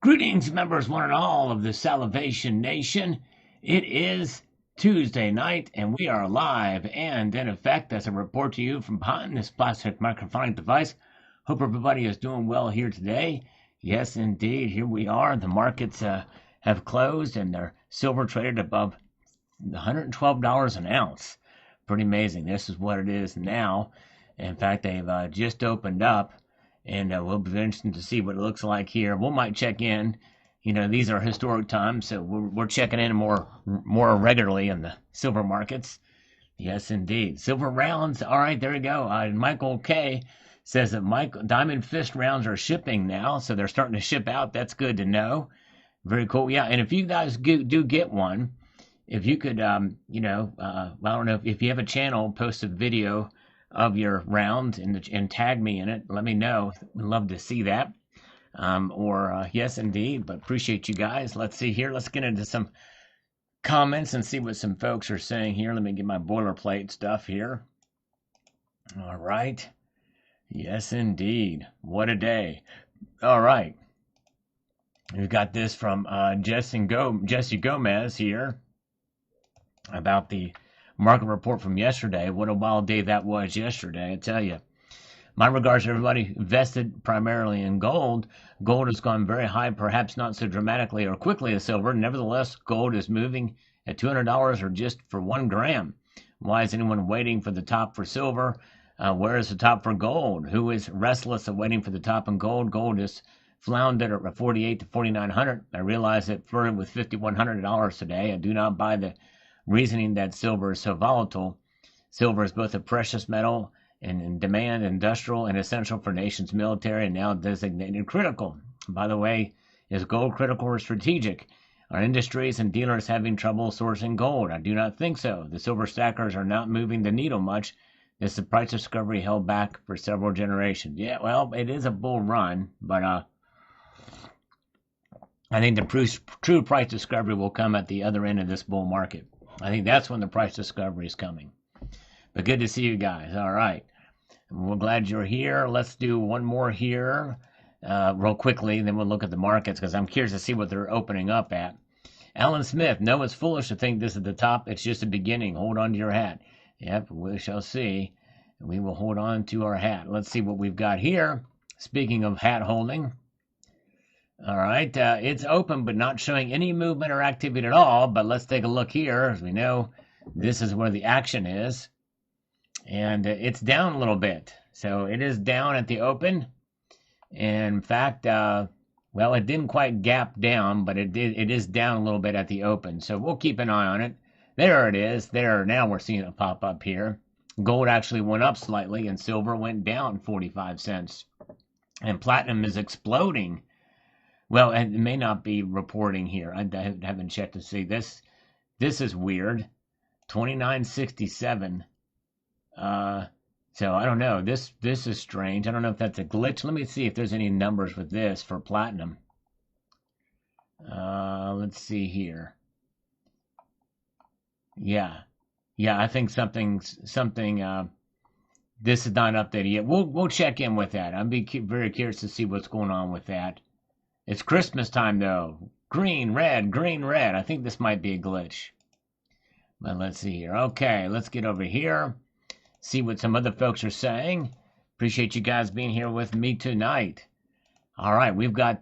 Greetings, members, one and all of the Salivation Nation. It is Tuesday night, and we are live and in effect as I report to you from behind this plastic microphonic device. Hope everybody is doing well here today. Yes, indeed, here we are. The markets have closed, and they're silver traded above $112 an ounce. Pretty amazing. This is what it is now. In fact, they've just opened up. And we'll be interested to see what it looks like here. We might check in. You know, these are historic times, so we're checking in more regularly in the silver markets. Yes, indeed. Silver rounds. All right, there we go. Michael K says that Diamond Fist rounds are shipping now, so they're starting to ship out. That's good to know. Very cool. Yeah, and if you guys do get one, if you could, I don't know if you have a channel, post a video of your round and tag me in it. Let me know. We'd love to see that. Yes, indeed. But appreciate you guys. Let's see here. Let's get into some comments and see what some folks are saying here. Let me get my boilerplate stuff here. All right. Yes, indeed. What a day. All right. We've got this from Jesse Gomez here about the market report from yesterday. What a wild day that was yesterday, I tell you. My regards to everybody invested primarily in gold. Gold has gone very high, perhaps not so dramatically or quickly as silver. Nevertheless, gold is moving at $200 or just for 1 gram. Why is anyone waiting for the top for silver? Where is the top for gold? Who is restless of waiting for the top in gold? Gold is floundered at 48 to 4,900. I realize it flirted with $5,100 today. I do not buy the reasoning that silver is so volatile. Silver is both a precious metal and in demand, industrial, and essential for nations' military, and now designated critical. By the way, is gold critical or strategic? Are industries and dealers having trouble sourcing gold? I do not think so. The silver stackers are not moving the needle much. This is a price discovery held back for several generations. Yeah, well, it is a bull run, but I think the true price discovery will come at the other end of this bull market. I think that's when the price discovery is coming. But good to see you guys. All right. We're glad you're here. Let's do one more here real quickly, and then we'll look at the markets because I'm curious to see what they're opening up at. Alan Smith, no, it's foolish to think this is the top. It's just a beginning. Hold on to your hat. Yep, we shall see. We will hold on to our hat. Let's see what we've got here. Speaking of hat holding. All right, it's open but not showing any movement or activity at all. But let's take a look here. As we know, this is where the action is. And it's down a little bit. So it is down at the open. And in fact, well, it didn't quite gap down, but it is down a little bit at the open. So we'll keep an eye on it. There it is. There, now we're seeing it pop up here. Gold actually went up slightly, and silver went down 45 cents. And platinum is exploding. Well, it may not be reporting here. I haven't checked to see this. This is weird. 29.67. So I don't know. This is strange. I don't know if that's a glitch. Let me see if there's any numbers with this for platinum. Let's see here. Yeah, I think something. This is not updated yet. We'll check in with that. I'd be very curious to see what's going on with that. It's Christmas time though. Green, red, green, red. I think this might be a glitch. But let's see here. Okay, let's get over here. See what some other folks are saying. Appreciate you guys being here with me tonight. All right, we've got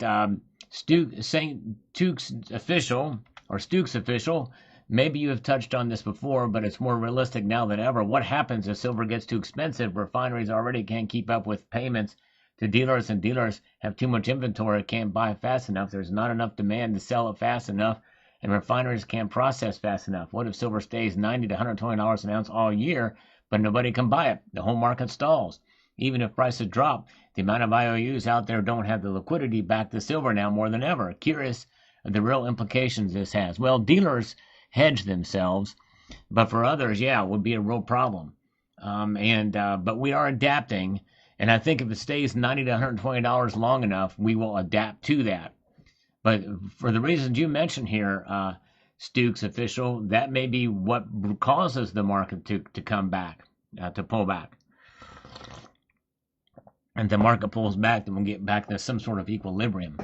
Stukes official. Maybe you have touched on this before, but it's more realistic now than ever. What happens if silver gets too expensive? Refineries already can't keep up with payments to dealers, and dealers have too much inventory, can't buy fast enough. There's not enough demand to sell it fast enough, and refineries can't process fast enough. What if silver stays $90 to $120 an ounce all year, but nobody can buy it? The whole market stalls. Even if prices drop, the amount of IOUs out there don't have the liquidity back to silver now more than ever. Curious of the real implications this has. Well, dealers hedge themselves, but for others, yeah, it would be a real problem. But we are adapting, and I think if it stays $90 to $120 long enough, we will adapt to that. But for the reasons you mentioned here, Stukes official, that may be what causes the market to come back, to pull back. And the market pulls back, then we'll get back to some sort of equilibrium.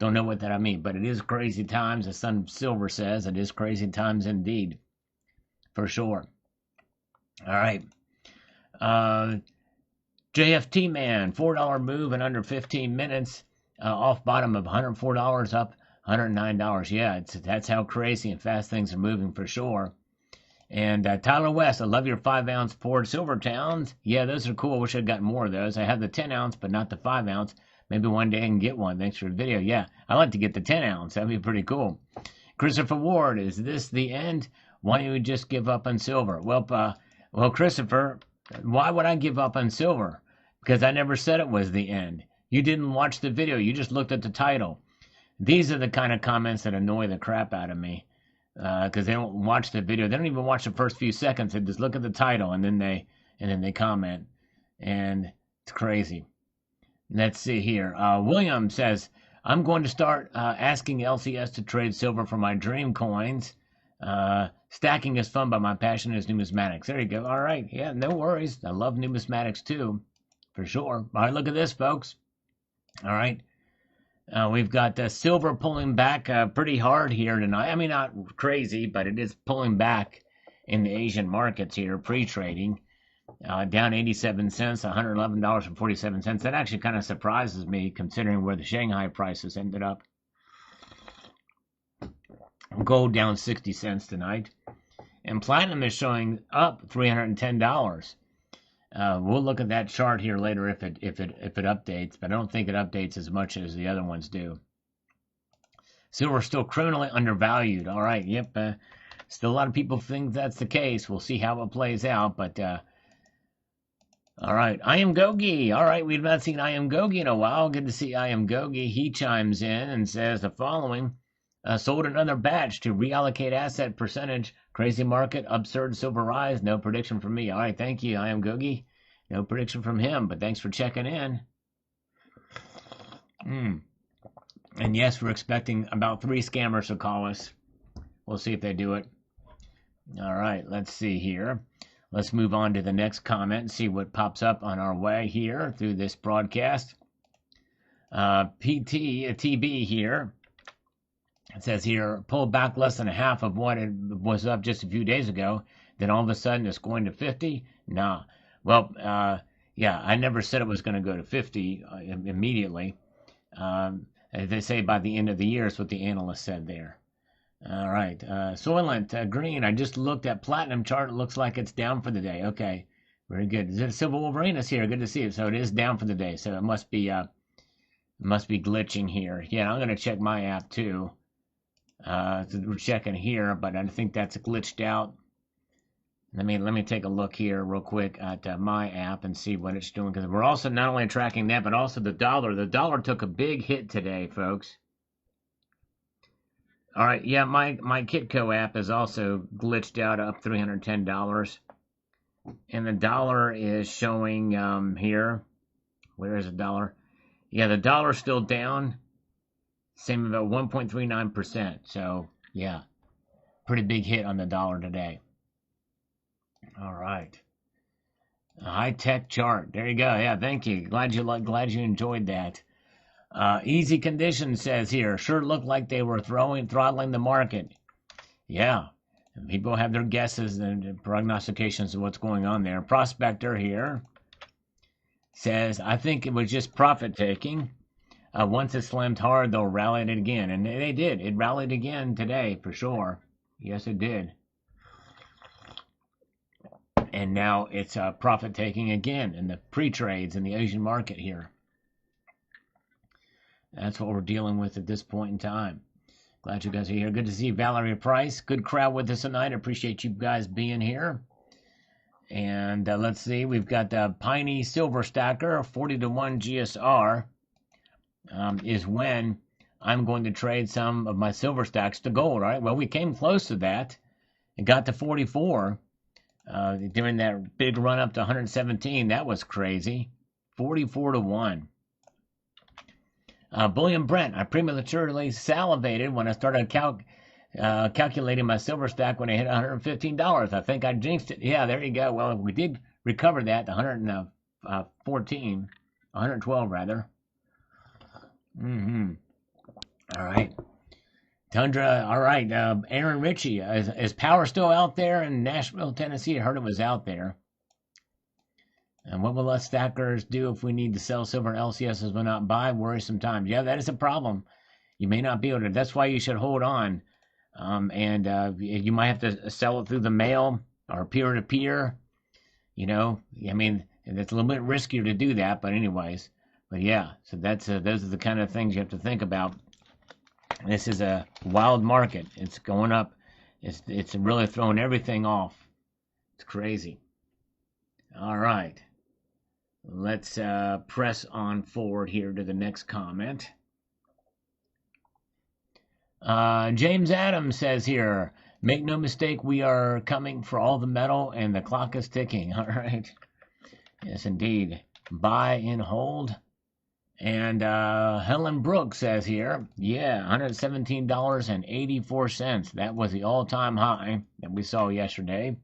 Don't know what that I mean, but it is crazy times. The Sun Silver says it is crazy times indeed, for sure. All right. JFT man, $4 move in under 15 minutes, off bottom of $104, up $109. Yeah, that's how crazy and fast things are moving for sure. And Tyler West, I love your 5-ounce poured silver towns. Yeah, those are cool. Wish I'd gotten more of those. I have the 10-ounce, but not the 5-ounce. Maybe one day I can get one. Thanks for the video. Yeah, I'd like to get the 10-ounce. That'd be pretty cool. Christopher Ward, is this the end? Why don't you just give up on silver? Well, Christopher, why would I give up on silver? Because I never said it was the end. You didn't watch the video. You just looked at the title. These are the kind of comments that annoy the crap out of me. Because they don't watch the video. They don't even watch the first few seconds. They just look at the title and then they comment. And it's crazy. Let's see here. William says, I'm going to start asking LCS to trade silver for my dream coins. Stacking is fun, but my passion is numismatics. There you go. All right. Yeah, no worries. I love numismatics too, for sure. All right, look at this, folks. All right. We've got silver pulling back pretty hard here tonight. I mean, not crazy, but it is pulling back in the Asian markets here, pre-trading. Down 87 cents, $111.47. That actually kind of surprises me, considering where the Shanghai prices ended up. Gold down 60 cents tonight. And platinum is showing up $310. We'll look at that chart here later if it updates, but I don't think it updates as much as the other ones do. Silver still criminally undervalued. All right, yep. Still a lot of people think that's the case. We'll see how it plays out, but all right. I am Gogi. All right, we've not seen I am Gogi in a while. Good to see I am Gogi. He chimes in and says the following. Sold another batch to reallocate asset percentage. Crazy market, absurd silver rise. No prediction from me. All right, thank you. I am Gogi. No prediction from him, but thanks for checking in. And yes, we're expecting about 3 scammers to call us. We'll see if they do it. All right, let's see here. Let's move on to the next comment and see what pops up on our way here through this broadcast. TB here. It says here, pulled back less than half of what it was up just a few days ago. Then all of a sudden it's going to 50? Nah. Well, yeah, I never said it was going to go to 50 immediately. They say by the end of the year is what the analyst said there. All right. Soylent Green, I just looked at platinum chart. It looks like it's down for the day. Okay. Very good. Is it Silver Wolverinus here? Good to see it. So it is down for the day. So it must be glitching here. Yeah, I'm going to check my app too. We're checking here, but I think that's glitched out. Let me take a look here real quick at my app and see what it's doing, because we're also not only tracking that, but also the dollar. The dollar took a big hit today, folks. All right, yeah, my Kitco app is also glitched out, up $310, and the dollar is showing here. Where is the dollar? Yeah, the dollar's still down. Same about 1.39%. So, yeah, pretty big hit on the dollar today. All right. A high-tech chart. There you go. Yeah, thank you. Glad you enjoyed that. Easy Conditions says here, sure looked like they were throttling the market. Yeah, and people have their guesses and prognostications of what's going on there. Prospector here says, I think it was just profit taking. Once it slammed hard, they'll rally it again. And they did. It rallied again today, for sure. Yes, it did. And now it's profit-taking again in the pre-trades in the Asian market here. That's what we're dealing with at this point in time. Glad you guys are here. Good to see Valerie Price. Good crowd with us tonight. Appreciate you guys being here. And let's see. We've got the Piney Silver Stacker, 40-1 GSR. Is when I'm going to trade some of my silver stacks to gold, right? Well, we came close to that. It got to 44 during that big run up to 117. That was crazy. 44-1. Bullion Brent, I prematurely salivated when I started calculating my silver stack when I hit $115. I think I jinxed it. Yeah, there you go. Well, we did recover that to 112 rather. All right. Tundra, all right. Aaron Ritchie, is power still out there in Nashville, Tennessee? I heard it was out there. And what will us stackers do if we need to sell silver and LCSs will not buy? Worrisome times. Yeah, that is a problem. You may not be able to. That's why you should hold on. And you might have to sell it through the mail or peer to peer. You know, I mean, it's a little bit riskier to do that, but anyways. But yeah, so those are the kind of things you have to think about. This is a wild market. It's going up. It's really throwing everything off. It's crazy. All right. Let's press on forward here to the next comment. James Adams says here, make no mistake, we are coming for all the metal and the clock is ticking. All right. Yes, indeed. Buy and hold. And Helen Brooks says here, yeah, $117.84. That was the all-time high that we saw yesterday.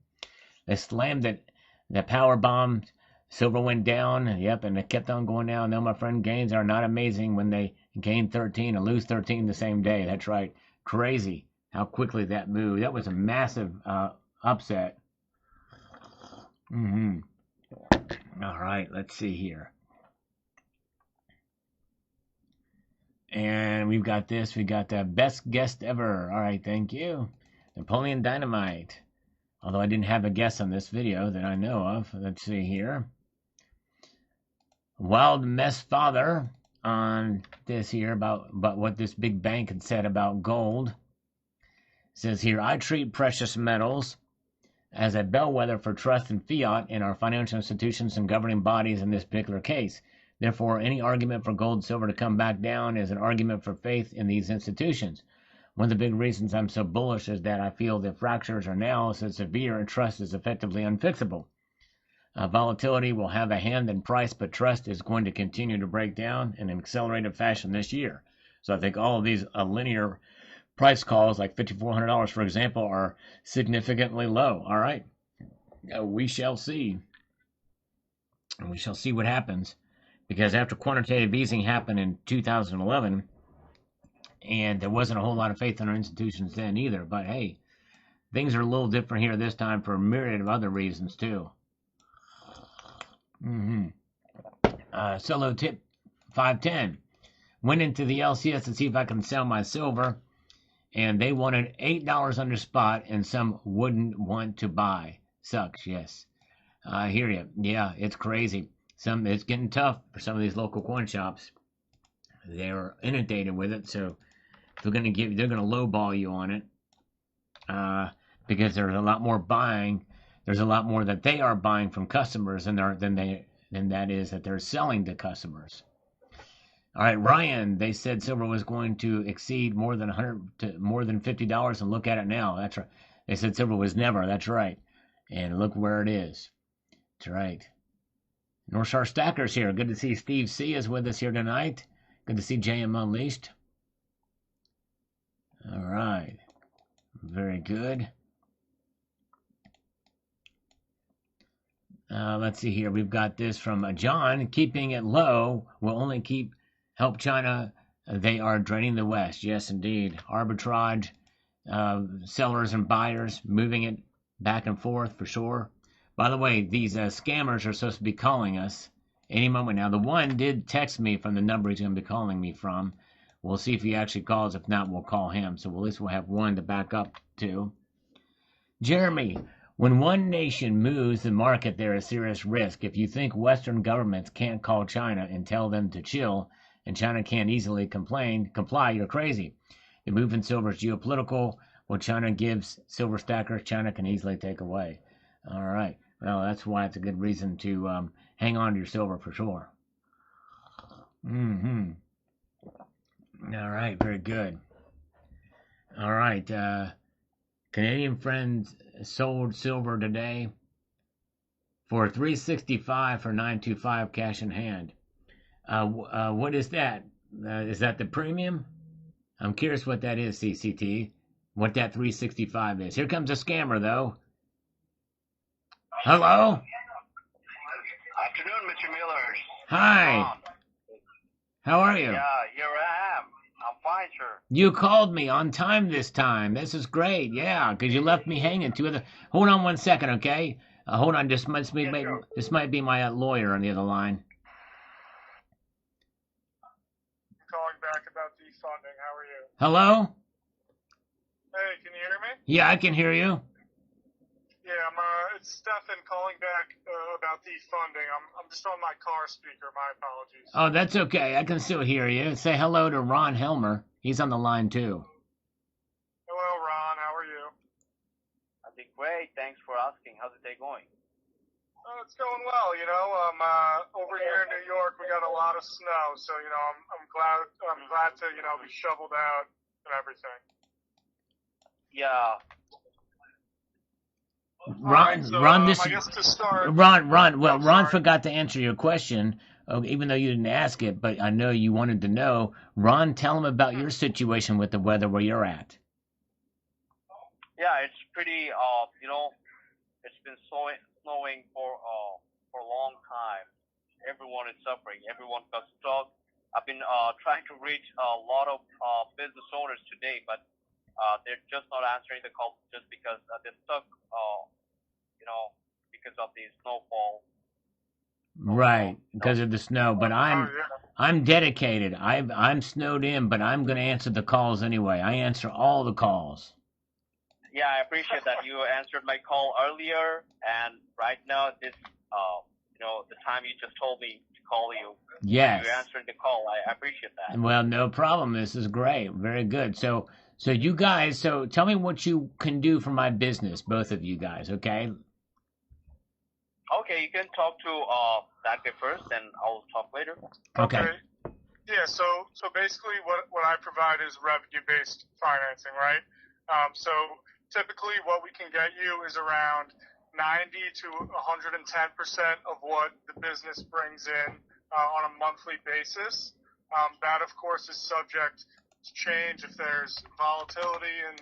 They slammed it. The power bomb. Silver went down. Yep, and it kept on going down. No, my friend, gains are not amazing when they gain 13 and lose 13 the same day. That's right. Crazy how quickly that moved. That was a massive upset. All right, let's see here. And we've got this. We got the best guest ever. All right, thank you. Napoleon Dynamite. Although I didn't have a guest on this video that I know of. Let's see here. Wild Mess Father on this here about what this big bank had said about gold. It says here, I treat precious metals as a bellwether for trust and fiat in our financial institutions and governing bodies in this particular case. Therefore, any argument for gold and silver to come back down is an argument for faith in these institutions. One of the big reasons I'm so bullish is that I feel the fractures are now so severe and trust is effectively unfixable. Volatility will have a hand in price, but trust is going to continue to break down in an accelerated fashion this year. So I think all of these linear price calls, like $5,400, for example, are significantly low. All right. We shall see. And we shall see what happens. Because after quantitative easing happened in 2011, and there wasn't a whole lot of faith in our institutions then either. But hey, things are a little different here this time for a myriad of other reasons too. Solo tip 510. Went into the LCS to see if I can sell my silver, and they wanted $8 under spot, and some wouldn't want to buy. Sucks, yes. I hear you. Yeah, it's crazy. It's getting tough for some of these local coin shops. They're inundated with it, so they're going to lowball you on it, because there's a lot more buying. There's a lot more that they are buying from customers than that is that they're selling to customers. All right, Ryan. They said silver was going to exceed more than $50, and look at it now. That's right. They said silver was never. That's right. And look where it is. That's right. North Star Stackers here. Good to see Steve C is with us here tonight. Good to see JM Unleashed. All right. Very good. Let's see here. We've got this from John. Keeping it low will only help China. They are draining the West. Yes, indeed. Arbitrage, sellers and buyers moving it back and forth for sure. By the way, these scammers are supposed to be calling us any moment now. The one did text me from the number he's going to be calling me from. We'll see if he actually calls. If not, we'll call him. So at least we'll have one to back up to. Jeremy, when one nation moves the market, there is serious risk. If you think Western governments can't call China and tell them to chill, and China can't easily comply, you're crazy. The move in silver is geopolitical. What China gives silver stackers, China can easily take away. All right. Well, that's why it's a good reason to hang on to your silver for sure. All right. Very good. All right. Canadian friends sold silver today for $365 for 925 cash in hand. What is that? Is that the premium? I'm curious what that is, CCT. What that 365 is. Here comes a scammer, though. Hello? Afternoon, Mr. Miller. Hi. How are you? Yeah, here I am. I'm fine, sir. You called me on time this time. This is great. Yeah, because you left me hanging. Two other. Hold on 1 second, okay? Hold on. Yes, sir. This might be my lawyer on the other line. Calling back about defunding. How are you? Hello? Hey, can you hear me? Yeah, I can hear you. Yeah, it's Stefan calling back about defunding. I'm just on my car speaker. My apologies. Oh, that's okay. I can still hear you. Say hello to Ron Helmer. He's on the line too. Hello, Ron. How are you? I think great. Thanks for asking. How's the day going? It's going well. Over here in New York, we got a lot of snow, so I'm glad to be shoveled out and everything. Yeah. Ron, So, Ron, I guess to start. Ron. Well, I'm Ron sorry. forgot to answer your question, even though you didn't ask it. But I know you wanted to know. Ron, tell him about your situation with the weather where you're at. Yeah, it's pretty. It's been snowing for a long time. Everyone is suffering. Everyone got stuck. I've been trying to reach a lot of business owners today, but they're just not answering the call just because they're stuck. Because of the snowfall. Right, because of the snow. But Yeah. I'm dedicated. I'm snowed in, but I'm gonna answer the calls anyway. I answer all the calls. Yeah, I appreciate that you answered my call earlier, and right now the time you just told me to call you. Yes. You answered the call. I appreciate that. Well, no problem. This is great. Very good. So you guys. So tell me what you can do for my business, both of you guys. Okay. Okay, you can talk to that guy first, and I'll talk later. Okay. Yeah, so basically what I provide is revenue-based financing, right? So typically what we can get you is around 90 to 110% of what the business brings in on a monthly basis. That, of course, is subject to change if there's volatility in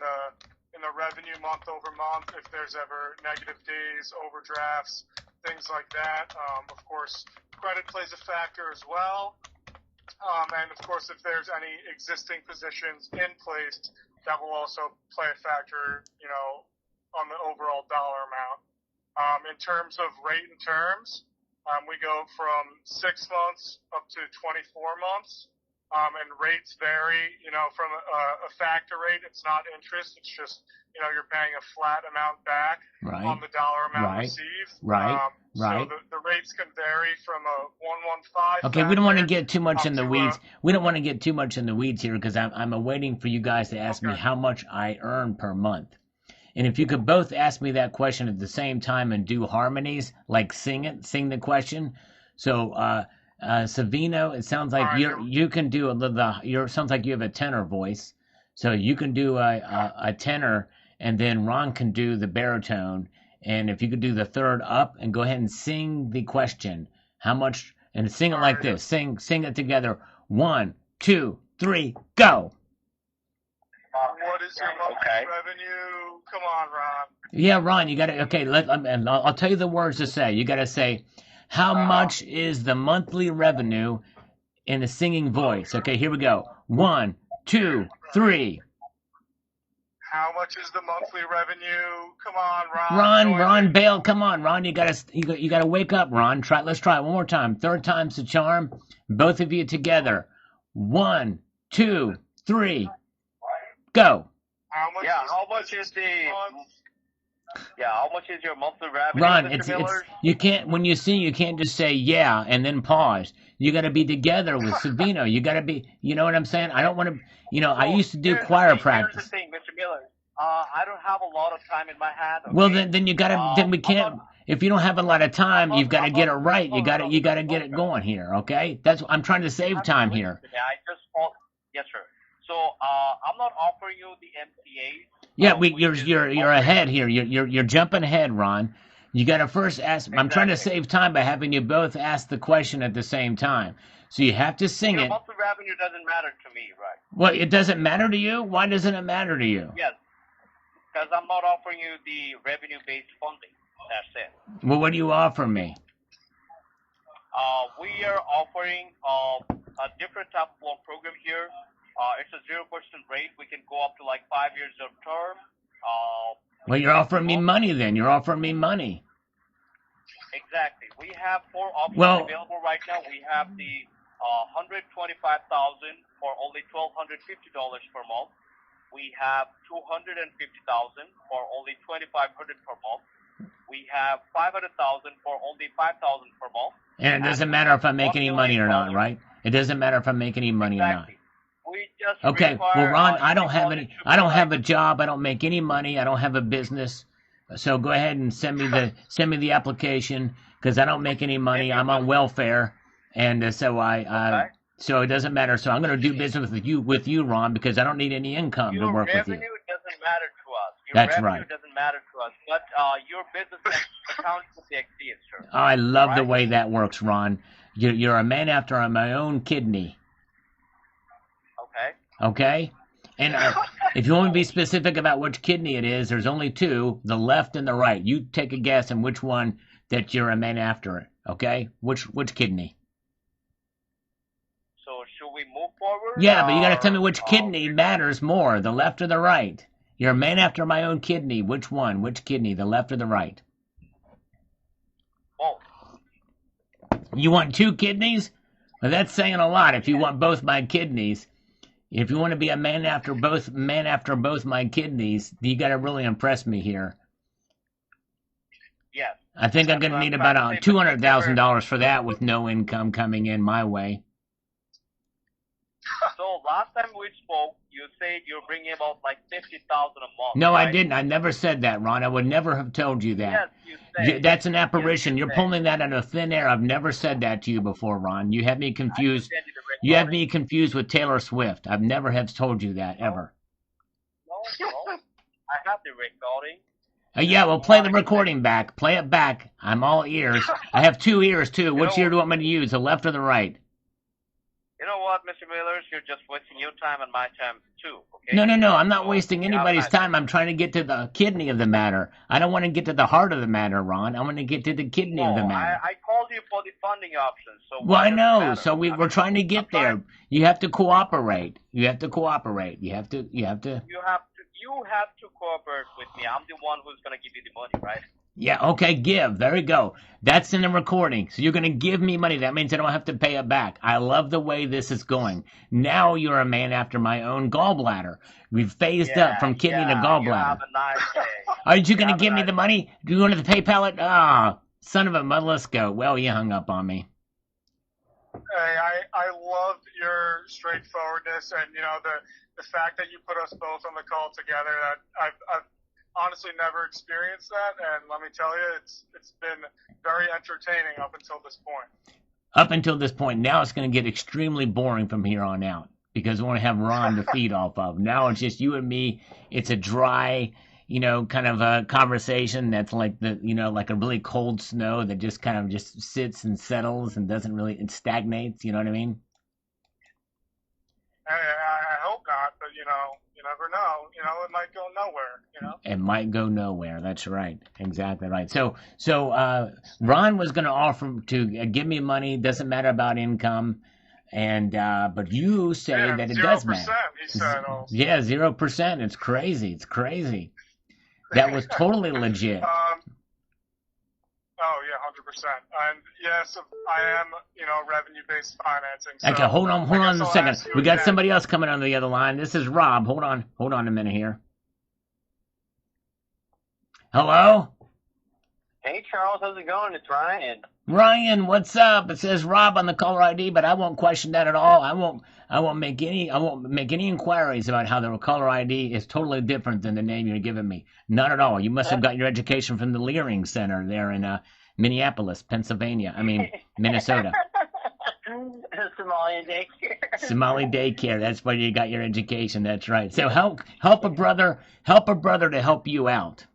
the revenue month over month, if there's ever negative days, overdrafts, things like that. Of course, credit plays a factor as well. And of course, if there's any existing positions in place, that will also play a factor, on the overall dollar amount. In terms of rate and terms, we go from 6 months up to 24 months. And rates vary, from a factor rate. It's not interest. It's just, you're paying a flat amount back on the dollar amount received. Right. So the rates can vary from a 115. Okay, we don't want to get too much in the weeds. We don't want to get too much in the weeds here because I'm waiting for you guys to ask me how much I earn per month. And if you could both ask me that question at the same time and do harmonies, like sing the question. So, Savino, it sounds like you can do sounds like you have a tenor voice. So you can do a tenor, and then Ron can do the baritone. And if you could do the third up and go ahead and sing the question, how much, and sing it like this. Sing it together. 1, 2, 3, go. What is your monthly revenue? Come on, Ron. Yeah, Ron, you got to, okay, I'll tell you the words to say. You got to say, how much is the monthly revenue in a singing voice? Okay, here we go. 1, 2, 3. How much is the monthly revenue? Come on, Ron. Ron, bail. Come on, Ron. You gotta wake up, Ron. Let's try it one more time. Third time's the charm. Both of you together. 1, 2, 3. Go. How much is your monthly revenue, Ron, Mr. Miller? you can't, when you sing, you can't just say yeah and then pause. You got to be together with Savino. You got to be, you know what I'm saying? I don't want to, I used to do choir practice. Here's the thing, Mr. Miller. I don't have a lot of time in my hand. Okay? Well, then you got to, then we can't. If you don't have a lot of time, you've got to get it right. You got to get it going here. Okay, I'm trying to save time here. Yes, sir. So I'm not offering you the MCAs. Yeah, you're ahead here. You're jumping ahead, Ron. You got to first ask. I'm trying to save time by having you both ask the question at the same time. So you have to sing it. Monthly revenue doesn't matter to me, right? Well, it doesn't matter to you. Why doesn't it matter to you? Yes, because I'm not offering you the revenue-based funding. That's it. Well, what do you offer me? We are offering a different type of loan program here. It's a 0% rate. We can go up to like 5 years of term. Well, you're offering me money then. You're offering me money. Exactly. We have 4 options Well, available right now. We have the 125,000 for only $1,250 per month. We have 250,000 for only 2,500 per month. We have 500,000 for only 5,000 per month. and it doesn't matter if I make any money or not, right? It doesn't matter if I make any money or not. Exactly. We just Okay. Well, require, Ron, I don't have deposit any. to I don't be have a like- job. I don't make any money. I don't have a business. So go ahead and send me the application because I don't make any money. I'm on welfare, and so Okay. so it doesn't matter. So I'm going to do business with you, Ron, because I don't need any income to Your work with revenue you. doesn't matter to us. Your That's revenue right. doesn't matter to us, but your business accounts will be exceeded, sir. I love the Right? way that works, Ron. You're a man after my own kidney. Okay. Okay? And if you want to be specific about which kidney it is, there's only 2, the left and the right. You take a guess on which one that you're a man after it. Okay? Which kidney? So should we move forward? Yeah, but you got to tell me or, which kidney matters more, the left or the right. You're a man after my own kidney. Which one? Which kidney, the left or the right? Both. You want 2 kidneys? Well, that's saying a lot. If you want both my kidneys, if you want to be a man after both my kidneys, you got to really impress me here. Yes. I think I'm going to That's need what I'm about trying to say, but $200,000 for that with no income coming in my way. So last time we spoke, you said you're bringing about like 50,000 a month. No, right? I didn't. I never said that, Ron. I would never have told you Yes, that. you said. That's an apparition. Yes, you You're said. pulling that out of thin air. I've never said that to you before, Ron. You have me I confused. can send you the You have recording. me confused with Taylor Swift. I've never have told you that ever. No. I have the recording. Yeah, well, play the recording back. Play it back. I'm all ears. I have 2 ears too. Which ear do you want me to use, the left or the right? You know what, Mr. Millers? You're just wasting your time and my time too. Okay. No. I'm not So, wasting you have anybody's my- time. I'm trying to get to the kidney of the matter. I don't want to get to the heart of the matter, Ron. I want to get to the kidney of the No, matter. I called you for the funding options. So Well, why I does it know. matter? So we're trying to get I'm there. trying- You have to cooperate. You have to cooperate. You have to. You have to cooperate with me. I'm the one who's gonna give you the money, right? Yeah, okay, give. There we go. That's in the recording. So you're going to give me money. That means I don't have to pay it back. I love the way this is going. Now you're a man after my own gallbladder. We've phased up from kidney to You gallbladder. have a nice day. Are you going to have a give me nice the money? Do you want to PayPal it? Ah, son of a mother, let's go. Well, you hung up on me. Hey, I love your straightforwardness and the fact that you put us both on the call together. That I've honestly never experienced that, and let me tell you, it's been very entertaining up until this point. Up until this point, now it's going to get extremely boring from here on out because we want to have Ron to feed off of. Now it's just you and me. It's a dry, kind of a conversation that's like like a really cold snow that just kind of just sits and settles and it stagnates. You know what I mean? I hope not, but you never know. It might go nowhere. It might go nowhere. That's right. Exactly right. So Ron was going to offer to give me money. Doesn't matter about income, and but you say that it does matter. 0%, he said. Also. Yeah, 0%. It's crazy. It's crazy. That was totally legit. Oh yeah, 100%. And yes, I am, revenue-based financing. So Okay, hold on a I'll second. ask you We got again. somebody else coming on the other line. This is Rob. Hold on a minute here. Hello? Hey Charles, how's it going? It's Ryan. Ryan, what's up? It says Rob on the caller ID, but I won't question that at all. I won't make any inquiries about how the caller ID is totally different than the name you're giving me. Not at all. You must have got your education from the Leering Center there in Minneapolis, Pennsylvania. I mean, Minnesota. Somali daycare. Somali daycare. That's where you got your education. That's right. So help a brother to help you out.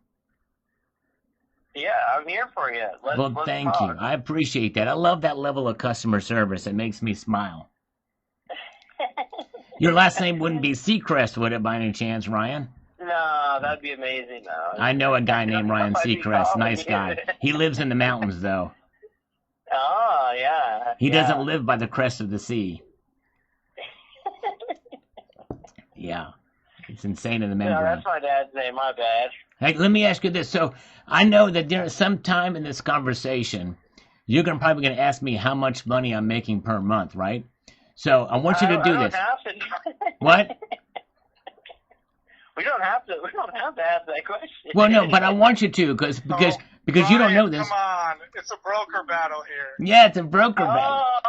Yeah, I'm here for you. Well, thank you. I appreciate that. I love that level of customer service. It makes me smile. Your last name wouldn't be Seacrest, would it, by any chance, Ryan? No, that'd be amazing, though. I know a guy named Ryan Seacrest. Nice guy. He lives in the mountains, though. Oh, yeah. He doesn't live by the crest of the sea. Yeah, it's insane in the Yeah, membrane. that's my dad's name. My bad. Hey, let me ask you this. So I know that there's some time in this conversation, you're probably gonna ask me how much money I'm making per month, right? So I want you to I do don't this. have to. What? We don't have to. We don't have to ask that question. Well, no, but I want you to, because you don't know Ryan, this. Come on, it's a broker battle here. Yeah, it's a broker battle. Oh.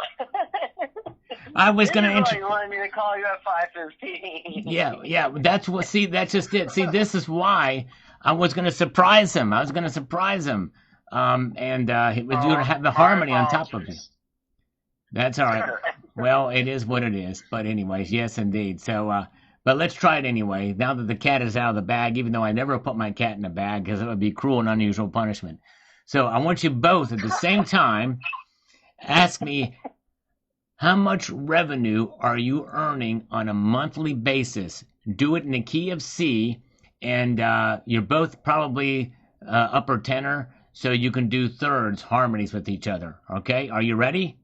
I was This gonna is why you wanted me to call you at 5:15. Yeah. That's what. See, that's just it. See, this is why I was gonna surprise him. And it was you to have the My harmony on top of it. apologies. That's all right. Well, it is what it is. But anyways, yes, indeed. So, but let's try it anyway. Now that the cat is out of the bag, even though I never put my cat in a bag because it would be cruel and unusual punishment. So I want you both at the same time ask me how much revenue are you earning on a monthly basis? Do it in the key of C, and you're both probably upper tenor, so you can do thirds, harmonies with each other. Okay? Are you ready?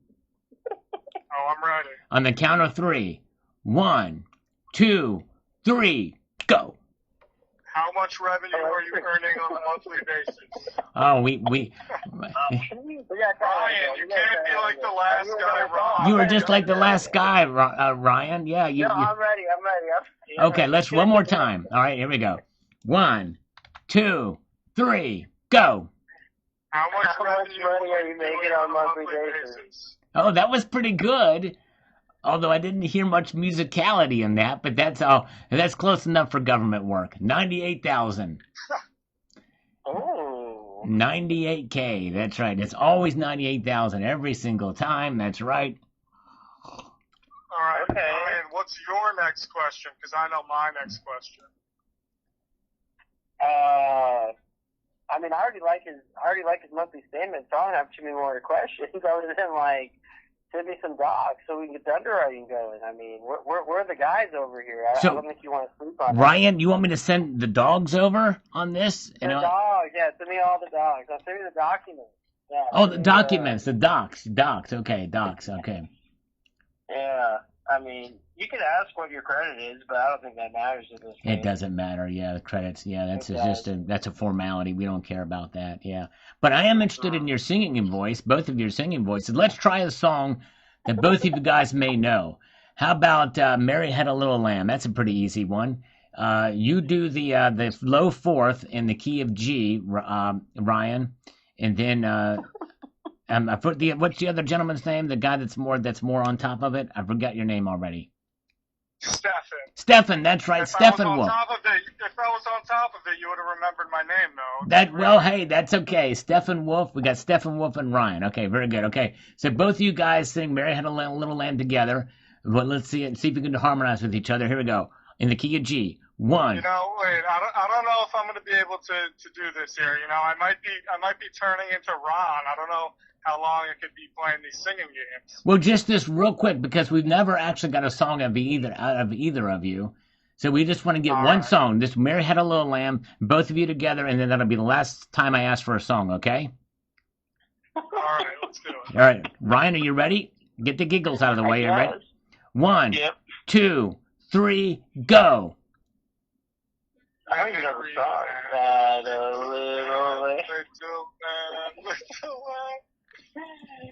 Oh, I'm ready. On the count of 3. 1, 2, 3, go. How much revenue are you earning on a monthly basis? Oh, we We got Ryan, you can't be like the last guy, Ron. you were just like the last guy, Ryan. Yeah, you. No, I'm ready. Okay, let's one more time. All right, here we go. 1, 2, 3, go. How much money are you making on a monthly basis? Oh, that was pretty good. Although I didn't hear much musicality in that, but that's all. That's close enough for government work. 98,000. Oh. 98K. That's right. It's always 98,000 every single time. That's right. All right. Okay. Ryan, what's your next question? Because I know my next question. I mean, I already like his monthly statement, so I don't have too many more questions other than like send me some docs so we can get the underwriting going. I mean, we're the guys over here. I don't think you want to sleep on Ryan, you want me to send the dogs over on this? The dogs, yeah, send me all the dogs. I'll send you the documents. Yeah, oh, the documents, the docs. Okay, docs. Okay. Yeah, I mean, you can ask what your credit is, but I don't think that matters in this case. It doesn't matter. Yeah, the credits. Yeah, that's a formality. We don't care about that. Yeah, but I am interested in your singing voice, both of your singing voices. Let's try a song that both of you guys may know. How about "Mary Had a Little Lamb"? That's a pretty easy one. You do the low fourth in the key of G, Ryan, and then what's the other gentleman's name? The guy that's more on top of it. I forgot your name already. Stefan, that's right, Stefan Wolf. If I was on top of it, you would have remembered my name, though. Hey, that's okay. Stefan Wolf. We got Stefan Wolf and Ryan. Okay, very good. Okay, so both of you guys sing "Mary Had a Little Lamb" together. But let's see if we can harmonize with each other. Here we go. In the key of G. 1. Wait. I don't know if I'm going to be able to do this here. I might be turning into Ron. I don't know how long I could be playing these singing games. Well, just this real quick, because we've never actually got a song out of either of you. So we just want to get one song. This "Mary Had a Little Lamb," both of you together, and then that'll be the last time I ask for a song, okay? All right, let's do it. All right. Ryan, are you ready? Get the giggles out of the way. You ready? 1, 2, 3, go. I don't even know the song. Had a little lamb.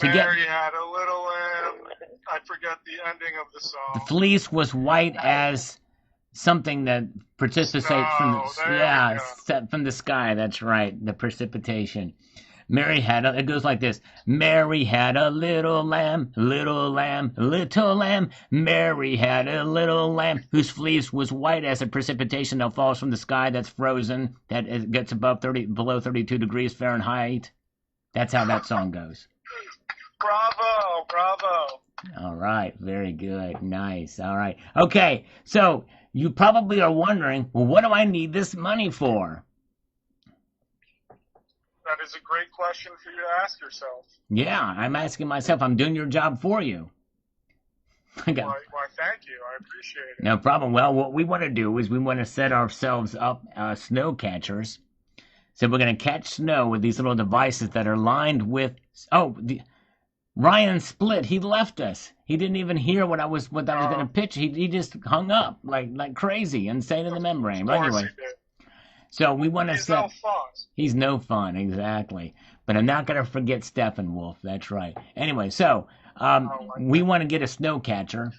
Mary had a little lamb. I forgot the ending of the song. The fleece was white as something that precipitates from the sky. That's right, the precipitation. Mary had it goes like this. Mary had a little lamb, little lamb, little lamb. Mary had a little lamb whose fleece was white as a precipitation that falls from the sky that's frozen, that gets below 32 degrees Fahrenheit. That's how that song goes. Bravo. All right, very good. Nice. All right. Okay, so you probably are wondering, well, what do I need this money for? That is a great question for you to ask yourself. Yeah, I'm asking myself. I'm doing your job for you. Why, thank you. I appreciate it. No problem. Well, what we want to do is we want to set ourselves up snow catchers. So we're going to catch snow with these little devices that are lined with... Ryan split. He left us. He didn't even hear what I was going to pitch. He just hung up like crazy, insane in the membrane. Of But course anyway, he did. so we want to He's set. no fun. He's no fun, exactly. But I'm not going to forget Steppenwolf. That's right. Anyway, so we want to get a snow catcher,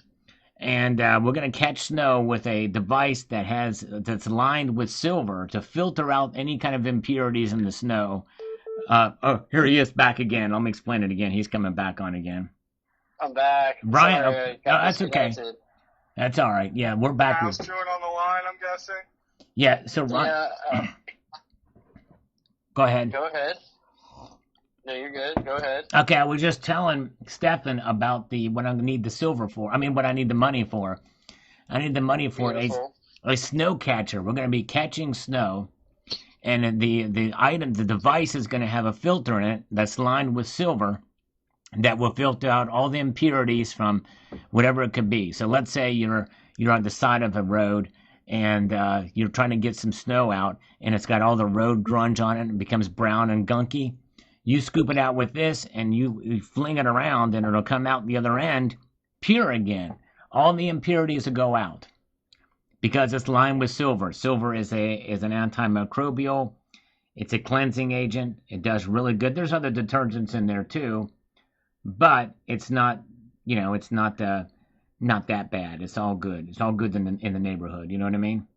and we're going to catch snow with a device that's lined with silver to filter out any kind of impurities in the snow. Oh, here he is back again. Let me explain it again. He's coming back on again. I'm back. Brian, Sorry, that's okay. That's all right. Yeah, we're back. Mouse chewing on the line, I'm guessing. Yeah, so Ryan. Yeah. Go ahead. Go ahead. No, you're good. Go ahead. Okay, I was just telling Stefan about what I need the silver for. I mean, what I need the money for. I need the money for a snow catcher. We're going to be catching snow, and the device is going to have a filter in it that's lined with silver that will filter out all the impurities from whatever it could be. So let's say you're on the side of a road and you're trying to get some snow out, and it's got all the road grunge on it and it becomes brown and gunky. You scoop it out with this, and you fling it around, and it'll come out the other end pure again. All the impurities will go out because it's lined with silver. Silver is an antimicrobial. It's a cleansing agent. It does really good. There's other detergents in there too, but it's not not that bad. It's all good. It's all good in the neighborhood. You know what I mean?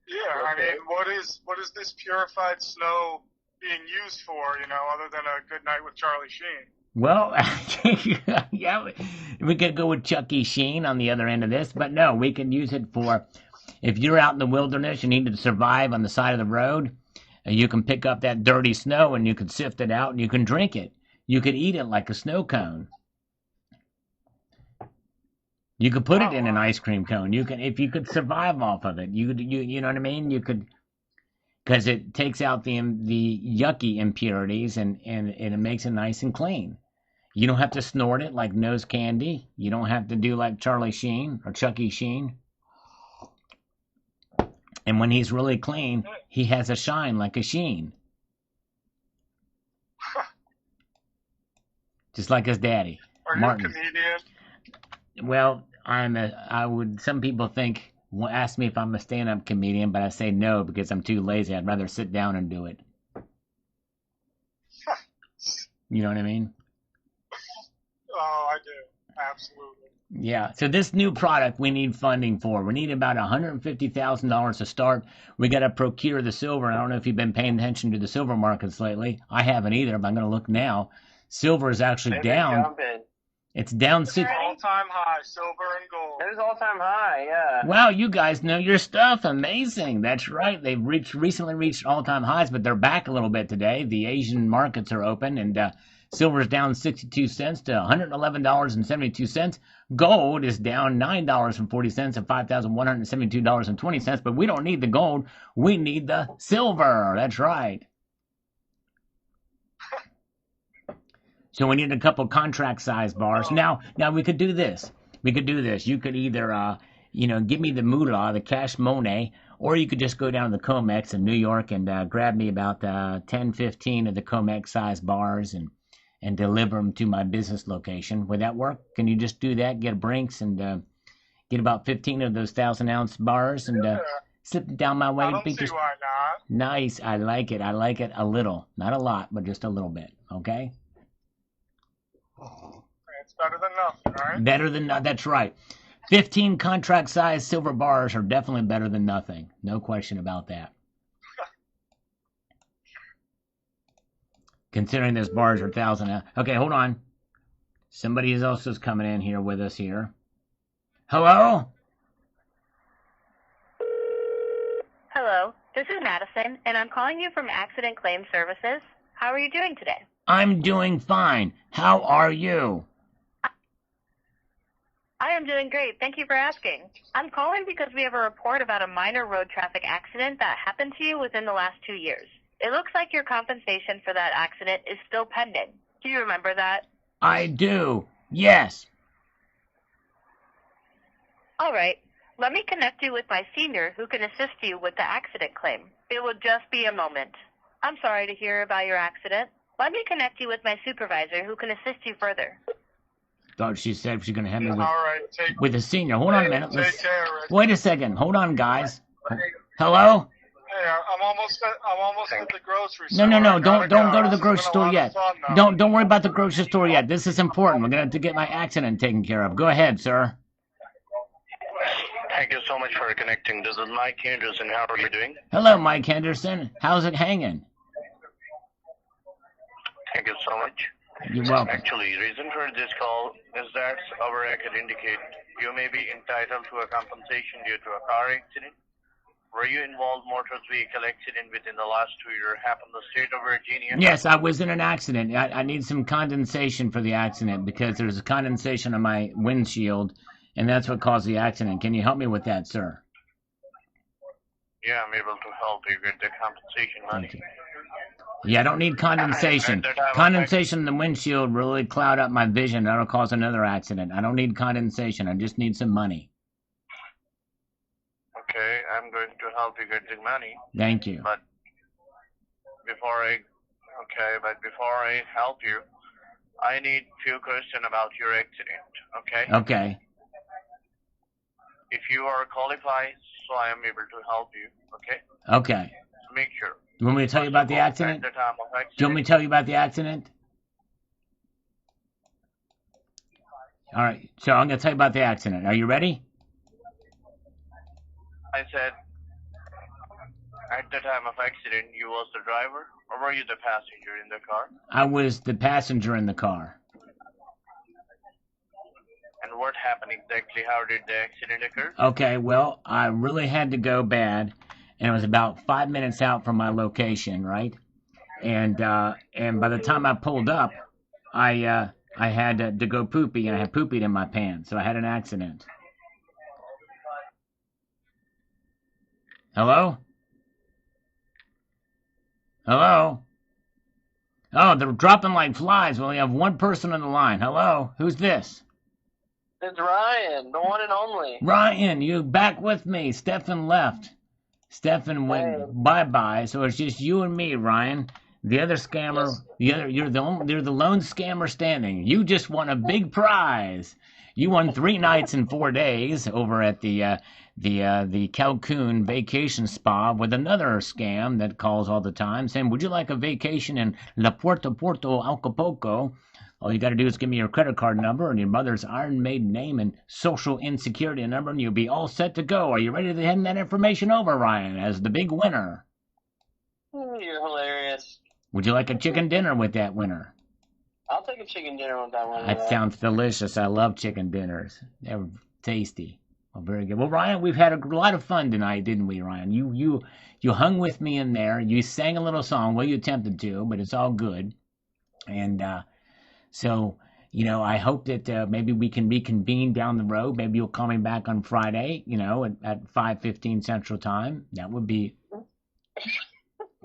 Yeah, I mean, what is this purified snow being used for, other than a good night with Charlie Sheen? Well, yeah, we could go with Chucky Sheen on the other end of this, but no, we can use it for if you're out in the wilderness, you need to survive on the side of the road, and you can pick up that dirty snow and you can sift it out and you can drink it. You could eat it like a snow cone. You could put it in an ice cream cone. If you could survive off of it. You know what I mean? You could, because it takes out the yucky impurities and it makes it nice and clean. You don't have to snort it like nose candy. You don't have to do like Charlie Sheen or Chucky Sheen. And when he's really clean, he has a shine like a sheen. Just like his daddy. Are Martin. You a comedian? Well, some people ask me if I'm a stand-up comedian, but I say no because I'm too lazy. I'd rather sit down and do it. You know what I mean? Oh, I do. Absolutely. Yeah. So this new product we need funding for. We need about $150,000 to start. We got to procure the silver. I don't know if you've been paying attention to the silver markets lately. I haven't either, but I'm going to look now. Silver is actually down. It's down all-time high, silver and gold. It is all-time high, yeah. Wow, you guys know your stuff. Amazing. That's right. They've recently reached all-time highs, but they're back a little bit today. The Asian markets are open, and silver is down 62 cents to $111.72. Gold is down $9.40 to $5,172.20. But we don't need the gold. We need the silver. That's right. So we need a couple contract size bars. Now we could do this. You could either, give me the moolah, the cash money, or you could just go down to the Comex in New York and grab me about 10, 15 of the Comex size bars and deliver them to my business location. Would that work? Can you just do that? Get a Brinks and get about 15 of those 1,000-ounce bars and slip them down my way. I don't see why not. Nice. I like it. A little. Not a lot, but just a little bit. Okay? It's better than nothing, right? Better than nothing. That's right. 15 contract size silver bars are definitely better than nothing. No question about that. Considering those bars are 1,000. Okay, hold on. Somebody else is coming in here with us here. Hello? Hello, this is Madison, and I'm calling you from Accident Claim Services. How are you doing today? I'm doing fine. How are you? I am doing great. Thank you for asking. I'm calling because we have a report about a minor road traffic accident that happened to you within the last 2 years. It looks like your compensation for that accident is still pending. Do you remember that? I do. Yes. All right. Let me connect you with my senior who can assist you with the accident claim. It will just be a moment. I'm sorry to hear about your accident. Let me connect you with my supervisor who can assist you further. Thought she said she's gonna have me All right, take with a senior. Hold on a minute. care, Rich. Wait a second. Hold on, guys. Hello? Hey, I'm almost at the grocery No, store. no. Don't go to the This has grocery been a store lot of yet. fun, though. Don't worry about the grocery store yet. This is important. We're gonna have to get my accident taken care of. Go ahead, sir. Thank you so much for connecting. This is Mike Henderson. How are you doing? Hello, Mike Henderson. How's it hanging? Thank you so much. You're welcome. Actually, reason for this call is that our record indicate you may be entitled to a compensation due to a car accident. Were you involved motor vehicle accident within the last 2 years happened in the state of Virginia? Yes, I was in an accident. I need some condensation for the accident because there's a condensation on my windshield, and that's what caused the accident. Can you help me with that, sir? Yeah, I'm able to help you get the compensation money. Thank you. Yeah, I don't need condensation. Condensation in the windshield really cloud up my vision. That'll cause another accident. I don't need condensation. I just need some money. Okay, I'm going to help you get the money. Thank you. But before I help you, I need few questions about your accident. Okay? Okay. If you are qualified, so I am able to help you. Okay? Okay. So make sure. You want me to tell you about the accident? At the time of accident. Do you want me to tell you about the accident? All right. So I'm going to tell you about the accident. Are you ready? I said, at the time of accident, you was the driver, or were you the passenger in the car? I was the passenger in the car. And what happened exactly? How did the accident occur? Okay, well, I really had to go bad, and it was about 5 minutes out from my location, right? And by the time I pulled up, I had to go poopy, and I had poopied in my pants, so I had an accident. Hello? Hello? Oh, they're dropping like flies. We only have one person on the line. Hello? Who's this? It's Ryan, the one and only. Ryan, you back with me. Stefan left. Stefan went bye-bye, so it's just you and me, Ryan. The other scammer, you're the lone scammer standing. You just won a big prize. You won 3 nights and 4 days over at the Calhoun vacation spa with another scam that calls all the time saying, would you like a vacation in La Puerto Acapulco? All you got to do is give me your credit card number and your mother's Iron Maiden name and social insecurity number, and you'll be all set to go. Are you ready to hand that information over, Ryan, as the big winner? You're hilarious. Would you like a chicken dinner with that winner? I'll take a chicken dinner with that one. That sounds delicious. I love chicken dinners. They're tasty. Well, very good. Well, Ryan, we've had a lot of fun tonight, didn't we, Ryan? You hung with me in there. You sang a little song. Well, you attempted to, but it's all good. And so, I hope that maybe we can reconvene down the road. Maybe you'll call me back on Friday, at 5:15 Central Time. That would be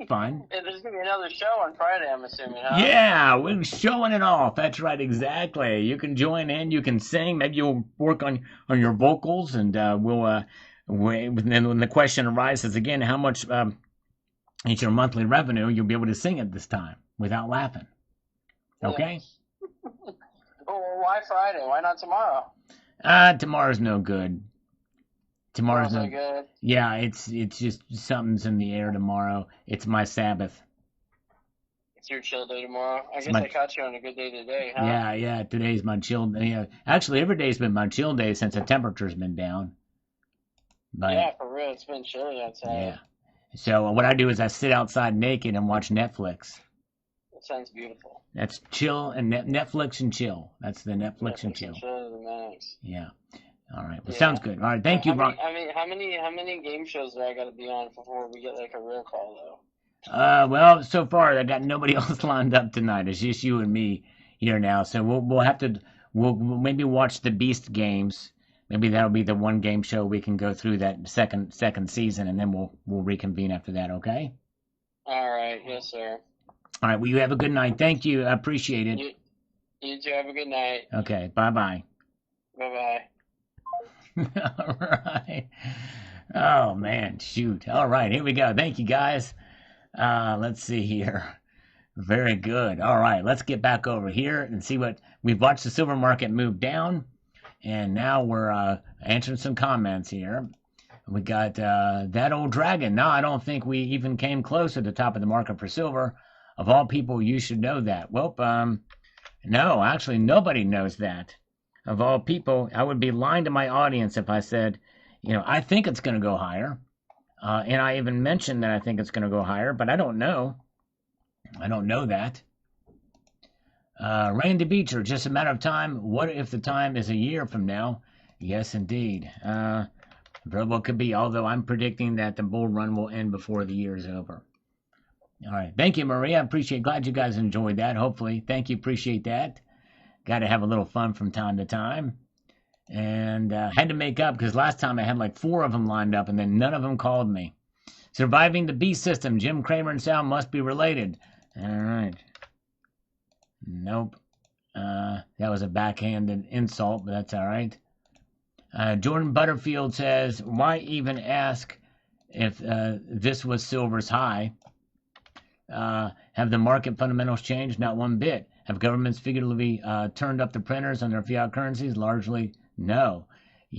fun. There's going to be another show on Friday, I'm assuming, huh? Yeah, we're showing it off. That's right, exactly. You can join in. You can sing. Maybe you'll work on your vocals, and then when the question arises again, how much is your monthly revenue? You'll be able to sing it this time without laughing. Okay? Well, why Friday? Why not tomorrow? Tomorrow's no good. Tomorrow's no good. Yeah, it's just something's in the air tomorrow. It's my Sabbath. It's your chill day tomorrow. I guess I caught you on a good day today, huh? Yeah. Today's my chill day. Yeah. Actually, every day's been my chill day since the temperature's been down. But, yeah, for real. It's been chilly outside. Yeah. So what I do is I sit outside naked and watch Netflix. That sounds beautiful. That's chill and Netflix and chill. That's the Netflix and chill. Chill to the max. Yeah. All right. Well, sounds good. All right. Thank you, Ron. How many game shows do I got to be on before we get like a real call though? Well, so far I got nobody else lined up tonight. It's just you and me here now. So we'll maybe watch the Beast games. Maybe that'll be the one game show we can go through that second season, and then we'll reconvene after that. Okay. All right. Yes, sir. All right. Well, you have a good night. Thank you. I appreciate it. You too. Have a good night. Okay. Bye-bye. Bye-bye. All right. Oh, man. Shoot. All right. Here we go. Thank you, guys. Let's see here. Very good. All right, let's get back over here and see what we've watched the silver market move down, and now we're answering some comments here. We got that old dragon. No, I don't think we even came close to the top of the market for silver. Of all people, you should know that. Well, no, actually, nobody knows that. Of all people, I would be lying to my audience if I said, I think it's going to go higher. And I even mentioned that I think it's going to go higher, but I don't know. I don't know that. Randy Beecher, just a matter of time. What if the time is a year from now? Yes, indeed. Very well could be, although I'm predicting that the bull run will end before the year is over. All right. Thank you, Maria. Appreciate. Glad you guys enjoyed that. Hopefully. Thank you. Appreciate that. Got to have a little fun from time to time. And had to make up because last time I had like 4 of them lined up and then none of them called me. Surviving the beast system. Jim Cramer and Sal must be related. All right. Nope. That was a backhanded insult, but that's all right. Jordan Butterfield says, why even ask if this was silver's high? Have the market fundamentals changed? Not one bit. Have governments figuratively turned up the printers on their fiat currencies? Largely, no.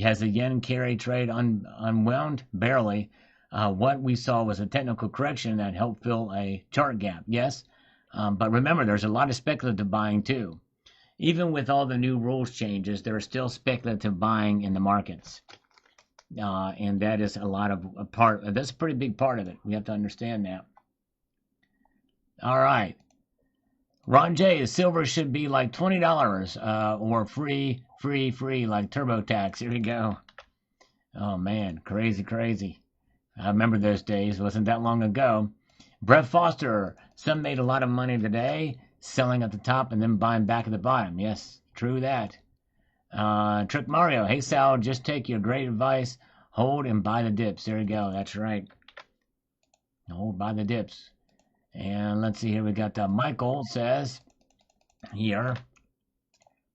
Has the yen carry trade unwound? Barely. What we saw was a technical correction that helped fill a chart gap. Yes. But remember, there's a lot of speculative buying too. Even with all the new rules changes, there is still speculative buying in the markets. And that is that's a pretty big part of it. We have to understand that. All right. Ron J, silver should be like $20 or free like TurboTax. Here we go. Oh, man. Crazy. I remember those days. It wasn't that long ago. Brett Foster, some made a lot of money today, selling at the top and then buying back at the bottom. Yes, true that. Trick Mario, hey Sal, just take your great advice, hold and buy the dips. There you go, that's right. Hold, buy the dips. And let's see here, we got Michael says here,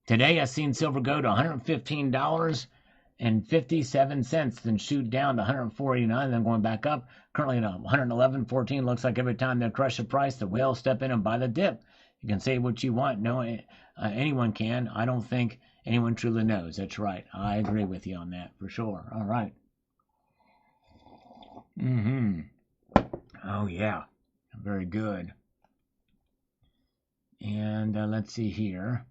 today I seen silver go to $115.57, then shoot down to $149, then going back up. Currently at $111.14. Looks like every time they crush the price, the whales step in and buy the dip. You can say what you want. No, anyone can. I don't think anyone truly knows. That's right. I agree with you on that for sure. All right. Oh, yeah. Very good. And let's see here.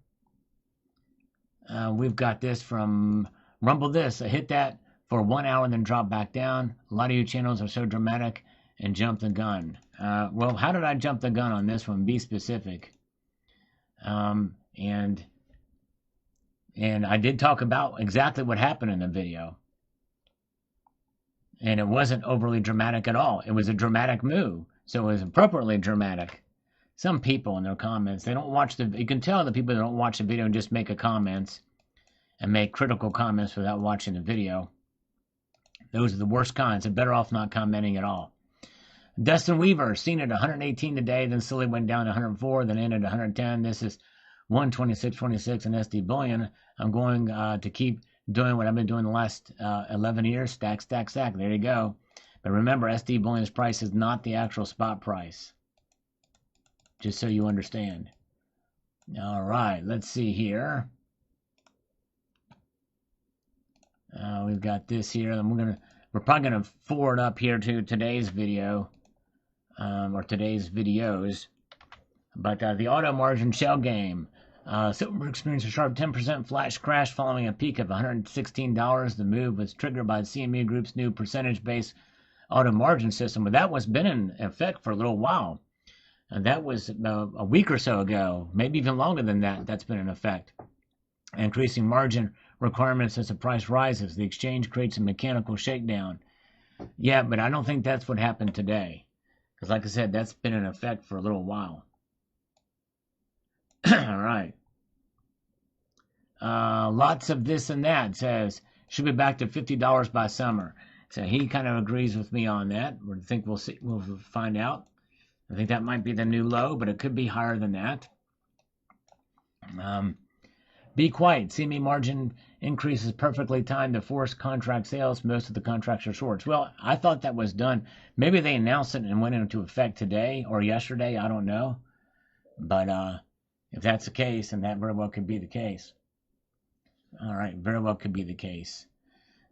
We've got this from Rumble This. I hit that for 1 hour and then drop back down. A lot of you channels are so dramatic and jump the gun. Well, how did I jump the gun on this one? Be specific. And I did talk about exactly what happened in the video. And it wasn't overly dramatic at all. It was a dramatic move. So it was appropriately dramatic. Some people in their comments, they don't watch you can tell the people that don't watch the video and just make a comments and make critical comments without watching the video. Those are the worst kinds. They're better off not commenting at all. Dustin Weaver, seen at 118 today, then slowly went down to 104, then ended at 110. This is 126.26 in SD bullion. I'm going to keep doing what I've been doing the last 11 years. Stack. There you go. But remember, SD bullion's price is not the actual spot price. Just so you understand. All right, let's see here. We've got this here, and we're probably gonna forward up here to today's video, or today's videos. But the auto margin shell game, silver experienced a sharp 10% flash crash following a peak of $116. The move was triggered by the CME Group's new percentage-based auto margin system, but that was been in effect for a little while. And that was a week or so ago, maybe even longer than that. That's been in effect. Increasing margin requirements as the price rises. The exchange creates a mechanical shakedown. Yeah, but I don't think that's what happened today. Because like I said, that's been in effect for a little while. All right. Lots of this and that says, should be back to $50 by summer. So he kind of agrees with me on that. I think we'll see. We'll find out. I think that might be the new low, but it could be higher than that. Be quiet. CME margin increases perfectly timed to force contract sales. Most of the contracts are shorts. Well, I thought that was done. Maybe they announced it and went into effect today or yesterday. I don't know. But if that's the case, then that very well could be the case. All right, very well could be the case.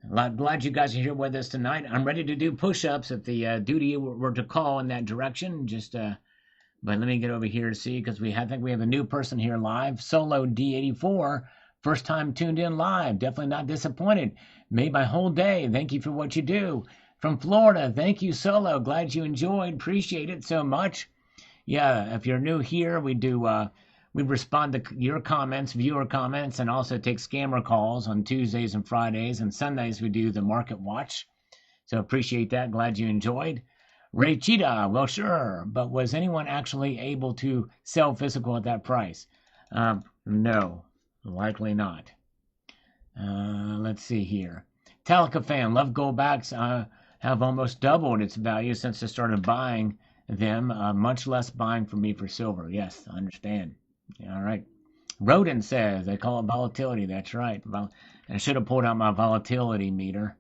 Glad you guys are here with us tonight. I'm ready to do push-ups if the duty were to call in that direction. But let me get over here to see, because I think we have a new person here live. Solo D84, first time tuned in live. Definitely not disappointed. Made my whole day. Thank you for what you do. From Florida, thank you, Solo. Glad you enjoyed. Appreciate it so much. Yeah, if you're new here, we respond to your comments, viewer comments, and also take scammer calls on Tuesdays and Fridays. And Sundays we do the Market Watch. So appreciate that. Glad you enjoyed. Ray Cheetah, well, sure, but was anyone actually able to sell physical at that price? No, likely not. Let's see here. Talica fan, love goldbacks have almost doubled its value since I started buying them. Much less buying for me for silver. Yes, I understand. All right. Rodin says they call it volatility. That's right. I should have pulled out my volatility meter.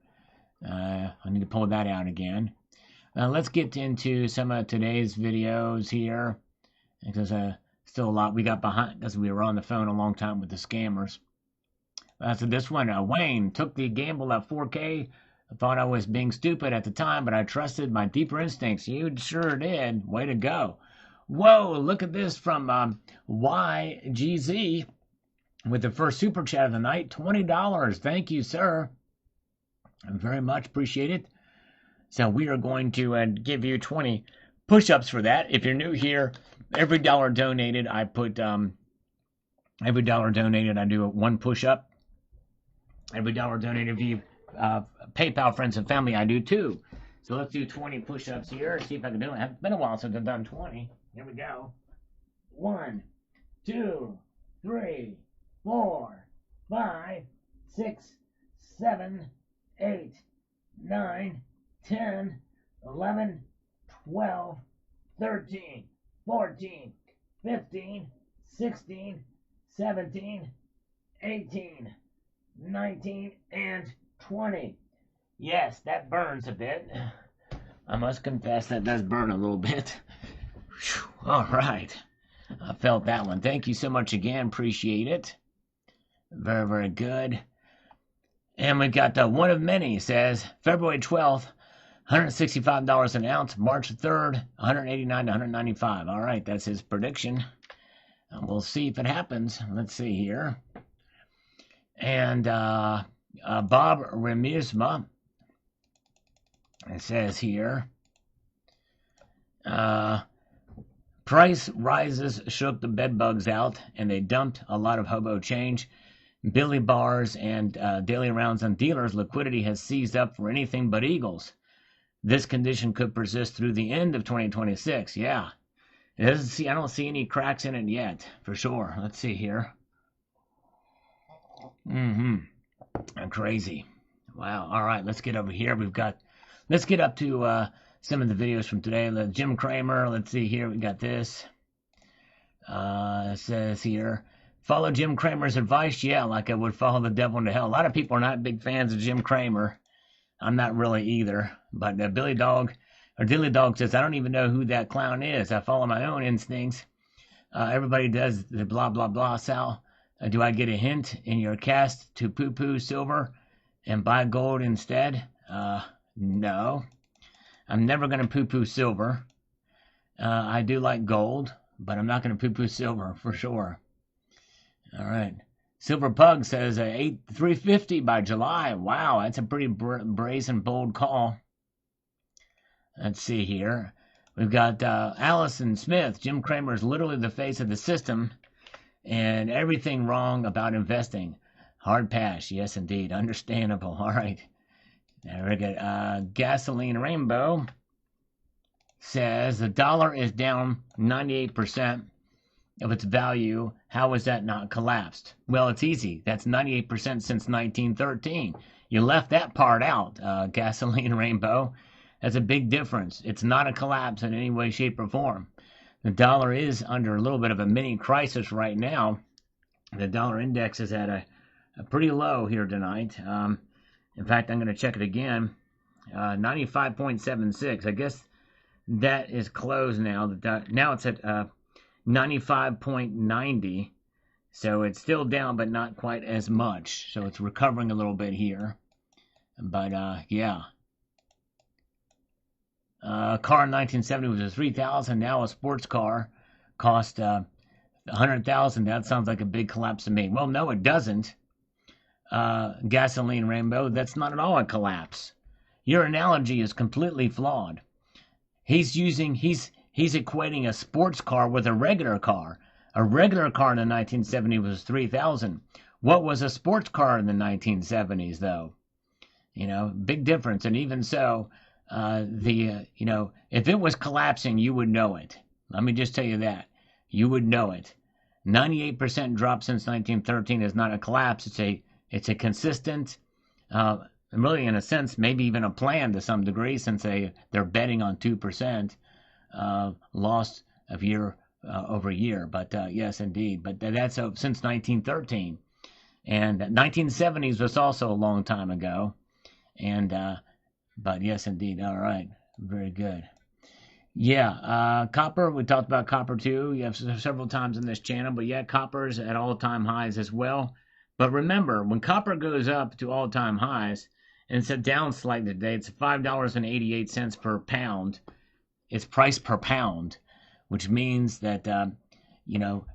I need to pull that out again. Let's get into some of today's videos here, because still a lot we got behind because we were on the phone a long time with the scammers. So this one, Wayne took the gamble at 4K. I thought I was being stupid at the time, but I trusted my deeper instincts. You sure did. Way to go. Whoa, look at this from YGZ with the first super chat of the night. $20. Thank you, sir. I very much appreciate it. So we are going to give you 20 push-ups for that. If you're new here, every dollar donated, I put every dollar donated, I do one push-up. Every dollar donated via PayPal friends and family, I do too. So let's do 20 push-ups here. See if I can do it. It's been a while since I've done 20. Here we go. 1, 2, 3, 4, 5, 6, 7, 8, 9, 10, 11, 12, 13, 14, 15, 16, 17, 18, 19, and 20. Yes, that burns a bit. I must confess that does burn a little bit. All right. I felt that one. Thank you so much again. Appreciate it. Very, very good. And we got one of many. Says February 12th, $165 an ounce. March 3rd, $189 to $195. All right, that's his prediction. We'll see if it happens. Let's see here. And Bob Remisma, it says here, price rises shook the bed bugs out, and they dumped a lot of hobo change. Billy bars and daily rounds on dealers. Liquidity has seized up for anything but eagles. This condition could persist through the end of 2026. Yeah. I don't see any cracks in it yet, for sure. Let's see here. Crazy. Wow. All right, let's get over here. Let's get up to some of the videos from today. Jim Cramer, let's see here. We got this. It says here, follow Jim Cramer's advice? Yeah, like I would follow the devil into hell. A lot of people are not big fans of Jim Cramer. I'm not really either. But Dilly Dog says, I don't even know who that clown is. I follow my own instincts. Everybody does the blah, blah, blah. Sal, do I get a hint in your cast to poo-poo silver and buy gold instead? No. I'm never going to poo-poo silver. I do like gold, but I'm not going to poo-poo silver for sure. All right. Silver Pug says 350 by July. Wow, that's a pretty brazen, bold call. Let's see here. We've got Allison Smith. Jim Cramer is literally the face of the system and everything wrong about investing. Hard pass. Yes, indeed. Understandable. All right. There we go. Gasoline Rainbow says the dollar is down 98% of its value. How is that not collapsed? Well, it's easy. That's 98% since 1913. You left that part out, Gasoline Rainbow. That's a big difference. It's not a collapse in any way, shape, or form. The dollar is under a little bit of a mini crisis right now. The dollar index is at a pretty low here tonight. In fact, I'm going to check it again. 95.76. I guess that is closed now. Now it's at 95.90. So it's still down, but not quite as much. So it's recovering a little bit here. But yeah. A car in 1970 was a 3,000. Now a sports car cost 100,000. That sounds like a big collapse to me. Well, no, it doesn't. Gasoline Rainbow, that's not at all a collapse. Your analogy is completely flawed. He's equating a sports car with a regular car. A regular car in the 1970s was 3,000. What was a sports car in the 1970s, though? Big difference. And even so, if it was collapsing, you would know it. Let me just tell you that. You would know it. 98% drop since 1913 is not a collapse. It's a consistent, really in a sense, maybe even a plan to some degree, since they're betting on 2% loss of year over year. But yes, indeed. But that's since 1913, and 1970s was also a long time ago. And but yes, indeed. All right, very good. Yeah, copper. We talked about copper too. You have several times in this channel. But yeah, copper's at all-time highs as well. But remember, when copper goes up to all-time highs, and it's down slightly today, it's $5.88 per pound. It's price per pound, which means that,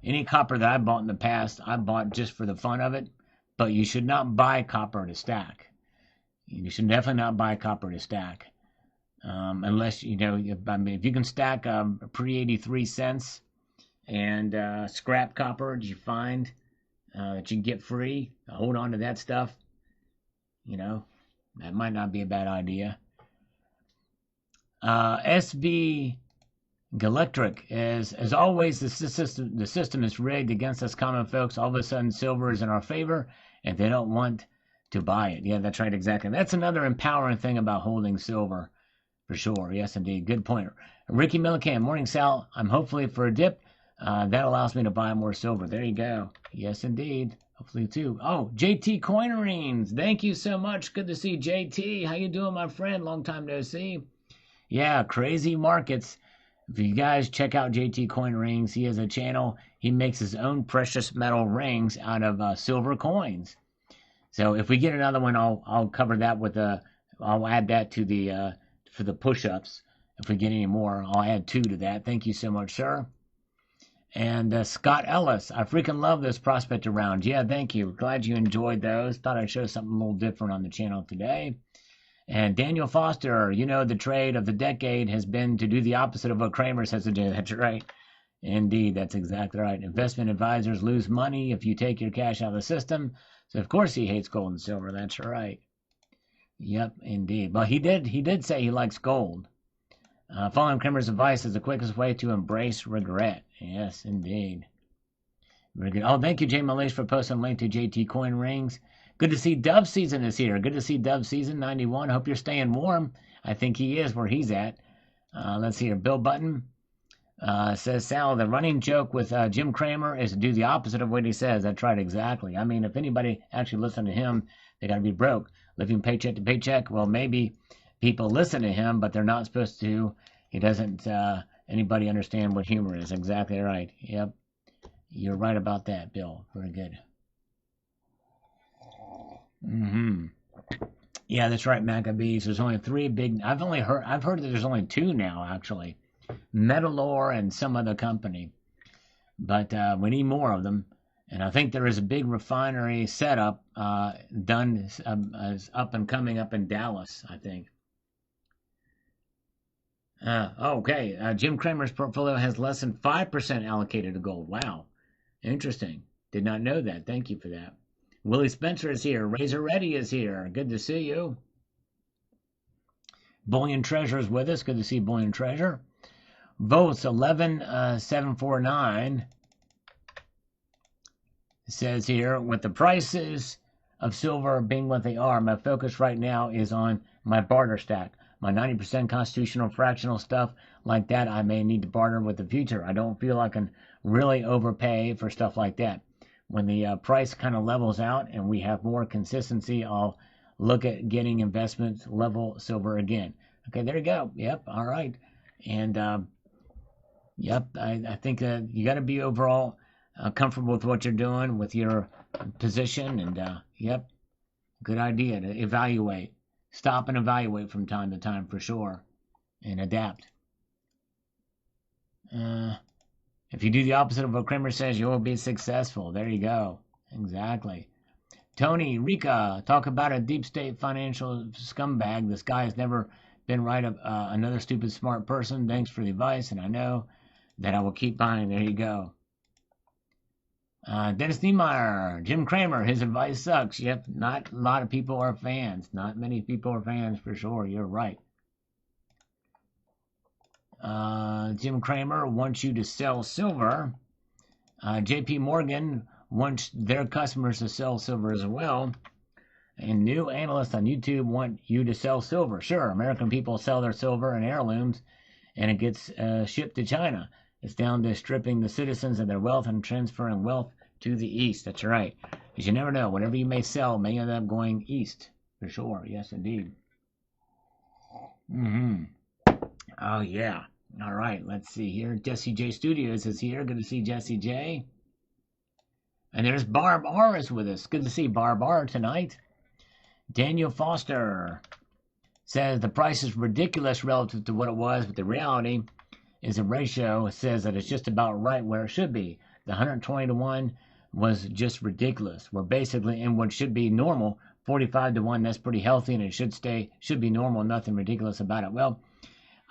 any copper that I bought in the past, I bought just for the fun of it. But you should not buy copper to stack. You should definitely not buy copper to stack. Unless, if you can stack pre-83 cents and scrap copper that you find that you can get free, hold on to that stuff. That might not be a bad idea. SV Galectric, as always, the system is rigged against us common folks. All of a sudden, silver is in our favor, and they don't want to buy it. Yeah, that's right, exactly. That's another empowering thing about holding silver, for sure. Yes, indeed. Good point. Ricky Millican, morning, Sal. I'm hopefully for a dip. That allows me to buy more silver. There you go. Yes, indeed. Hopefully, too. Oh, JT Coinerines. Thank you so much. Good to see JT. How you doing, my friend? Long time no see. Yeah, crazy markets. If you guys check out JT Coin Rings, he has a channel. He makes his own precious metal rings out of silver coins. So if we get another one, I'll cover that with I'll add that to the for the push-ups. If we get any more, I'll add 2 to that. Thank you so much, sir. And Scott Ellis, I freaking love those prospector rounds. Yeah, thank you. Glad you enjoyed those. Thought I'd show something a little different on the channel today. And Daniel Foster, the trade of the decade has been to do the opposite of what Kramer says to do. That's right. Indeed, that's exactly right. Investment advisors lose money if you take your cash out of the system. So, of course, he hates gold and silver. That's right. Yep, indeed. But he did say he likes gold. Following Kramer's advice is the quickest way to embrace regret. Yes, indeed. Very good. Oh, thank you, Jay Malish, for posting a link to JT Coin Rings. Good to see Dove Season is here. Good to see Dove Season 91. Hope you're staying warm. I think he is where he's at. Let's see here. Bill Button says, Sal, the running joke with Jim Cramer is to do the opposite of what he says. That's right, exactly. I mean, if anybody actually listened to him, they got to be broke. Living paycheck to paycheck. Well, maybe people listen to him, but they're not supposed to. He doesn't anybody understand what humor is. Exactly right. Yep. You're right about that, Bill. Very good. Yeah, that's right, Maccabees. There's only 3 big. I've heard that there's only 2 now, actually. Metalor and some other company. But we need more of them. And I think there is a big refinery setup done as up and coming up in Dallas, I think. Okay. Jim Cramer's portfolio has less than 5% allocated to gold. Wow. Interesting. Did not know that. Thank you for that. Willie Spencer is here. Razor Reddy is here. Good to see you. Bullion Treasure is with us. Good to see Bullion Treasure. Votes 11749 says here, with the prices of silver being what they are, my focus right now is on my barter stack. My 90% constitutional fractional stuff like that, I may need to barter with the future. I don't feel I can really overpay for stuff like that. When the price kind of levels out and we have more consistency, I'll look at getting investments level silver again. Okay, there you go. Yep, all right. And Yep, I think you got to be overall comfortable with what you're doing, with your position, and yep, good idea to evaluate. Stop and evaluate from time to time for sure, and adapt. If you do the opposite of what Kramer says, you will be successful. There you go. Exactly. Tony, Rika, talk about a deep state financial scumbag. This guy has never been right. Another stupid smart person. Thanks for the advice, and I know that I will keep buying. There you go. Dennis Niemeyer, Jim Cramer, his advice sucks. Yep, not a lot of people are fans. Not many people are fans for sure. You're right. Jim Cramer wants you to sell silver. JP Morgan wants their customers to sell silver as well. And new analysts on YouTube want you to sell silver. Sure, American people sell their silver and heirlooms, and it gets shipped to China. It's down to stripping the citizens of their wealth and transferring wealth to the east. That's right. Because you never know. Whatever you may sell may end up going east. For sure. Yes, indeed. Oh, yeah. All right. Let's see here. Jesse J Studios is here. Good to see Jesse J. And there's Barb R is with us. Good to see Barb R tonight. Daniel Foster says the price is ridiculous relative to what it was, but the reality is a ratio says that it's just about right where it should be. The 120 to 1 was just ridiculous. We're basically in what should be normal, 45 to 1. That's pretty healthy, and it should be normal. Nothing ridiculous about it. Well,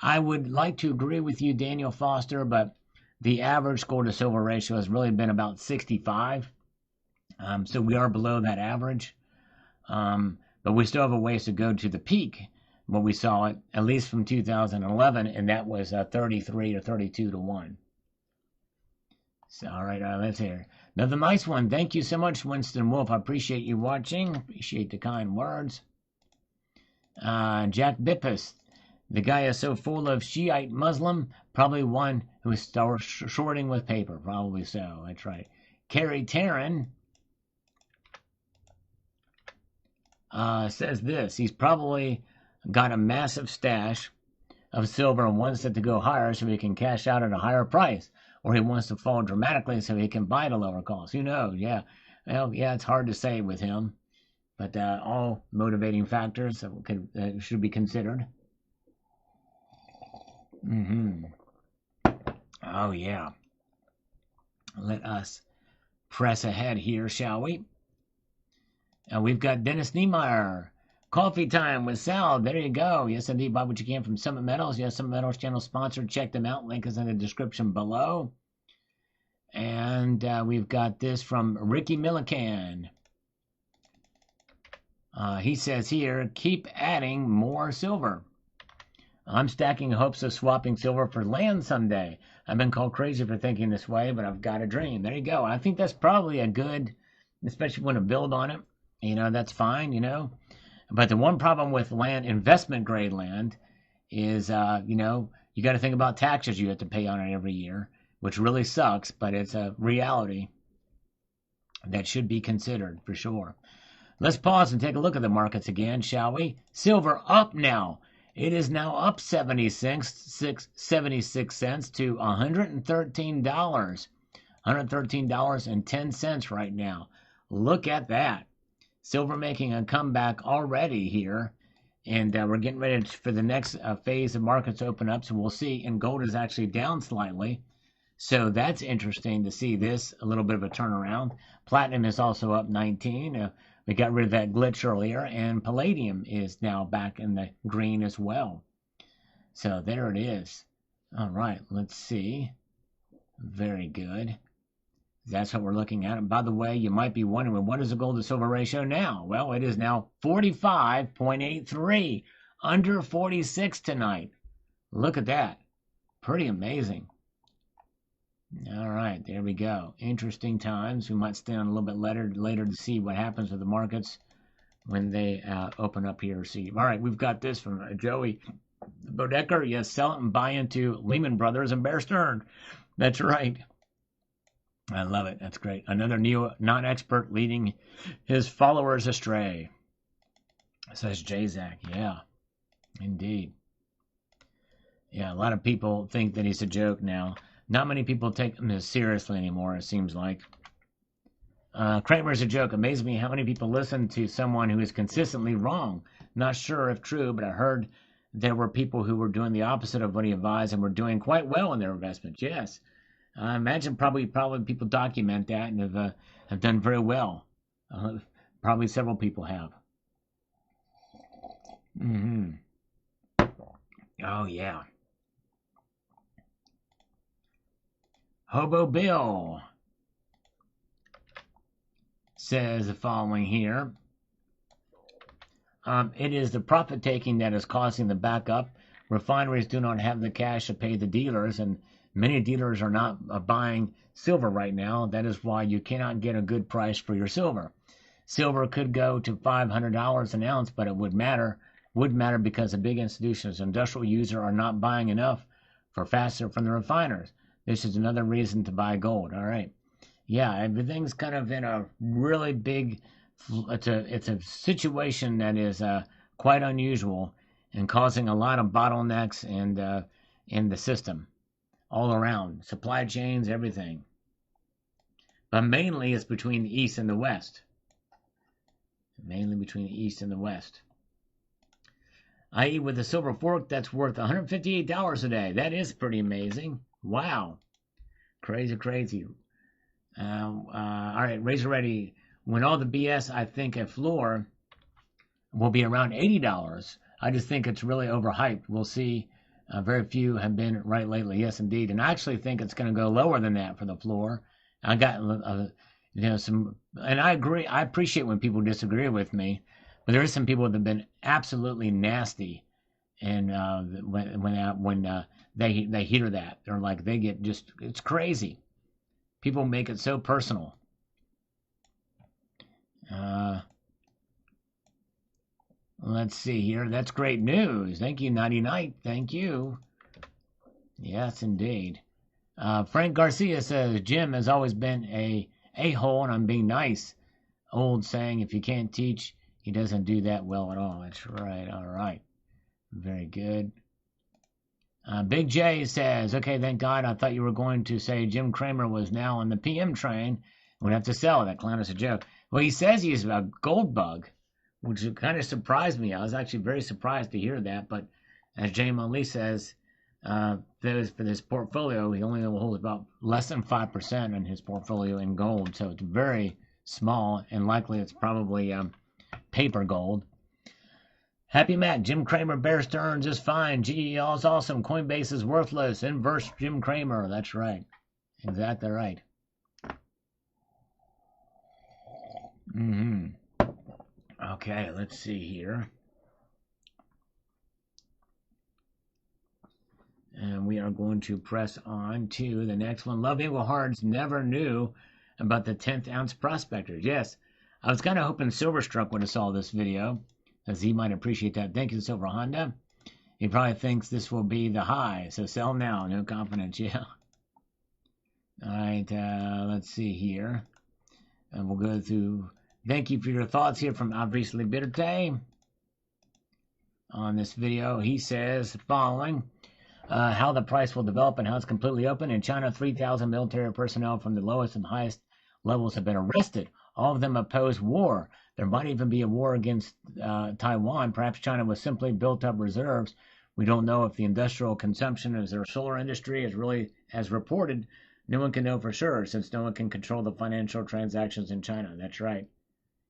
I would like to agree with you, Daniel Foster, but the average gold to silver ratio has really been about 65. So we are below that average. But we still have a ways to go to the peak. What we saw it at least from 2011, and that was 33 or 32 to 1. So, all right, let's hear another nice one. Thank you so much, Winston Wolf. I appreciate you watching. Appreciate the kind words. Jack Bippus, the guy is so full of Shiite Muslim, probably one who is shorting with paper. Probably so. That's right. Carrie Taryn says this. He's probably got a massive stash of silver and wants it to go higher so he can cash out at a higher price, or he wants to fall dramatically so he can buy at a lower cost. Who knows? Yeah. Well, yeah, it's hard to say with him, but all motivating factors that should be considered. Oh, yeah. Let us press ahead here, shall we? We've got Dennis Niemeyer. Coffee time with Sal. There you go. Yes, indeed. Buy what you can from Summit Metals. Yes, Summit Metals channel sponsored. Check them out. Link is in the description below. And we've got this from Ricky Millican. He says here, keep adding more silver. I'm stacking hopes of swapping silver for land someday. I've been called crazy for thinking this way, but I've got a dream. There you go. I think that's probably a good, especially when you build on it. That's fine, But the one problem with land, investment grade land, is, you got to think about taxes you have to pay on it every year, which really sucks, but it's a reality that should be considered for sure. Let's pause and take a look at the markets again, shall we? Silver up now. It is now up 76 cents to $113. $113.10 right now. Look at that. Silver making a comeback already here, and we're getting ready for the next phase of markets open up, so we'll see. And gold is actually down slightly, so that's interesting to see this, a little bit of a turnaround. Platinum is also up 19. We got rid of that glitch earlier, and palladium is now back in the green as well. So there it is. All right, let's see. Very good. That's what we're looking at. And by the way, you might be wondering, what is the gold to silver ratio now? Well, it is now 45.83, under 46 tonight. Look at that. Pretty amazing. All right, there we go. Interesting times. We might stay on a little bit later to see what happens with the markets when they open up here. See. All right, we've got this from Joey Bodecker. Yes, sell it and buy into Lehman Brothers and Bear Stearns. That's right. I love it. That's great. Another new non-expert leading his followers astray, says Jazak. Yeah, indeed. Yeah, a lot of people think that he's a joke now. Not many people take them as seriously anymore, it seems like. Kramer's a joke. Amazes me how many people listen to someone who is consistently wrong. Not sure if true, but I heard there were people who were doing the opposite of what he advised and were doing quite well in their investments. Yes. I imagine probably people document that and have done very well. Probably several people have. Oh, yeah. Hobo Bill says the following here. It is the profit taking that is causing the backup. Refineries do not have the cash to pay the dealers, and many dealers are not buying silver right now. That is why you cannot get a good price for your silver. Silver could go to $500 an ounce, but it would matter because the big institutions, industrial users, are not buying enough for faster from the refiners. This is another reason to buy gold. All right. Yeah, everything's kind of in a really big, it's a situation that is quite unusual and causing a lot of bottlenecks and in the system all around, supply chains, everything. But mainly it's between the East and the West. Mainly between the East and the West. I.e. with a silver fork that's worth $158 a day. That is pretty amazing. Wow. Crazy. All right, Razor Ready. When all the BS, I think a floor will be around $80. I just think it's really overhyped. We'll see. Very few have been right lately. Yes, indeed. And I actually think it's going to go lower than that for the floor. I got some, and I agree. I appreciate when people disagree with me, but there are some people that have been absolutely nasty, and when they hear that, they're like, they get just, it's crazy. People make it so personal. Let's see here. That's great news. Thank you, Nighty Night. Thank you. Yes, indeed. Frank Garcia says, Jim has always been a-hole, and I'm being nice. Old saying, if you can't teach, he doesn't do that well at all. That's right. All right. Very good. Big J says, okay, thank God. I thought you were going to say Jim Cramer was now on the PM train. We'd have to sell. That clown is a joke. Well, he says he's a gold bug, which kind of surprised me. I was actually very surprised to hear that. But as Jay Lee says, for this portfolio, he only holds about less than 5% in his portfolio in gold. So it's very small, and likely it's probably paper gold. Happy Mac, Jim Cramer, Bear Stearns is fine. GEL is awesome. Coinbase is worthless. Inverse Jim Cramer. That's right. Exactly right. Okay, let's see here. And we are going to press on to the next one. Love Eagle Hearts never knew about the 10th ounce prospectors. Yes, I was kind of hoping Silverstruck would have saw this video, as he might appreciate that. Thank you, Silver Honda. He probably thinks this will be the high, so sell now. No confidence, yeah. All right, let's see here. And we'll go through. Thank you for your thoughts here from Fabrice Liberté on this video. He says the following. How the price will develop and how it's completely open. In China, 3,000 military personnel from the lowest and highest levels have been arrested. All of them oppose war. There might even be a war against Taiwan. Perhaps China was simply built up reserves. We don't know if the industrial consumption of their solar industry is really as reported. No one can know for sure since no one can control the financial transactions in China. That's right.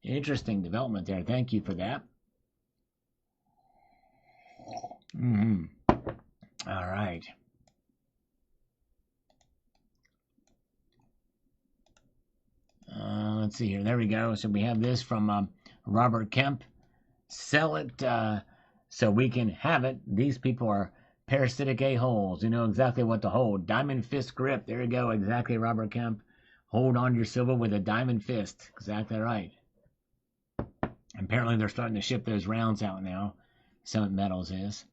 Interesting development there. Thank you for that. All right. Let's see here. There we go. So we have this from Robert Kemp. Sell it so we can have it. These people are parasitic a-holes. You know exactly what to hold. Diamond fist grip. There you go. Exactly, Robert Kemp. Hold on to your silver with a diamond fist. Exactly right. Apparently they're starting to ship those rounds out now. Summit Metals is.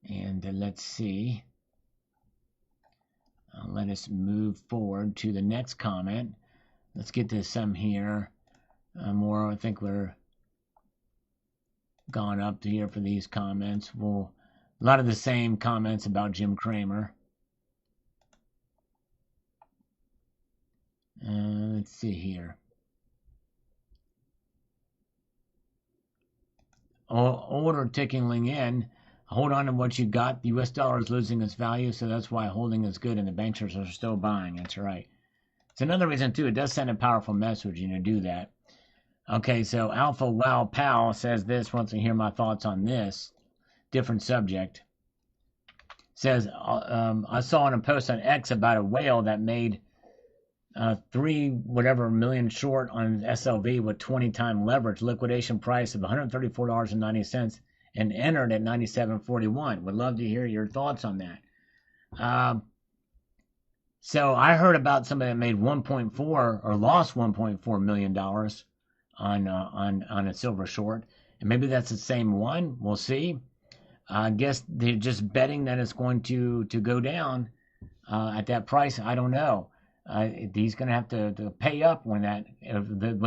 And let's see. Let us move forward to the next comment. Let's get to some here. More, I think we're gone up to here for these comments. A lot of the same comments about Jim Cramer. Let's see here. Order ticking in. Hold on to what you got. The U.S. dollar is losing its value, so that's why holding is good, and the banks are still buying. That's right. It's another reason, too. It does send a powerful message, do that. Okay, so Alpha Wow Pal says this, wants to hear my thoughts on this. Different subject. Says, I saw on a post on X about a whale that made 3 whatever million short on SLV with 20-time leverage, liquidation price of $134.90, and entered at 97.41. Would love to hear your thoughts on that. So I heard about somebody that made 1.4 or lost $1.4 million on a silver short, and maybe that's the same one. We'll see. I guess they're just betting that it's going to go down at that price. I don't know. He's going to have to pay up when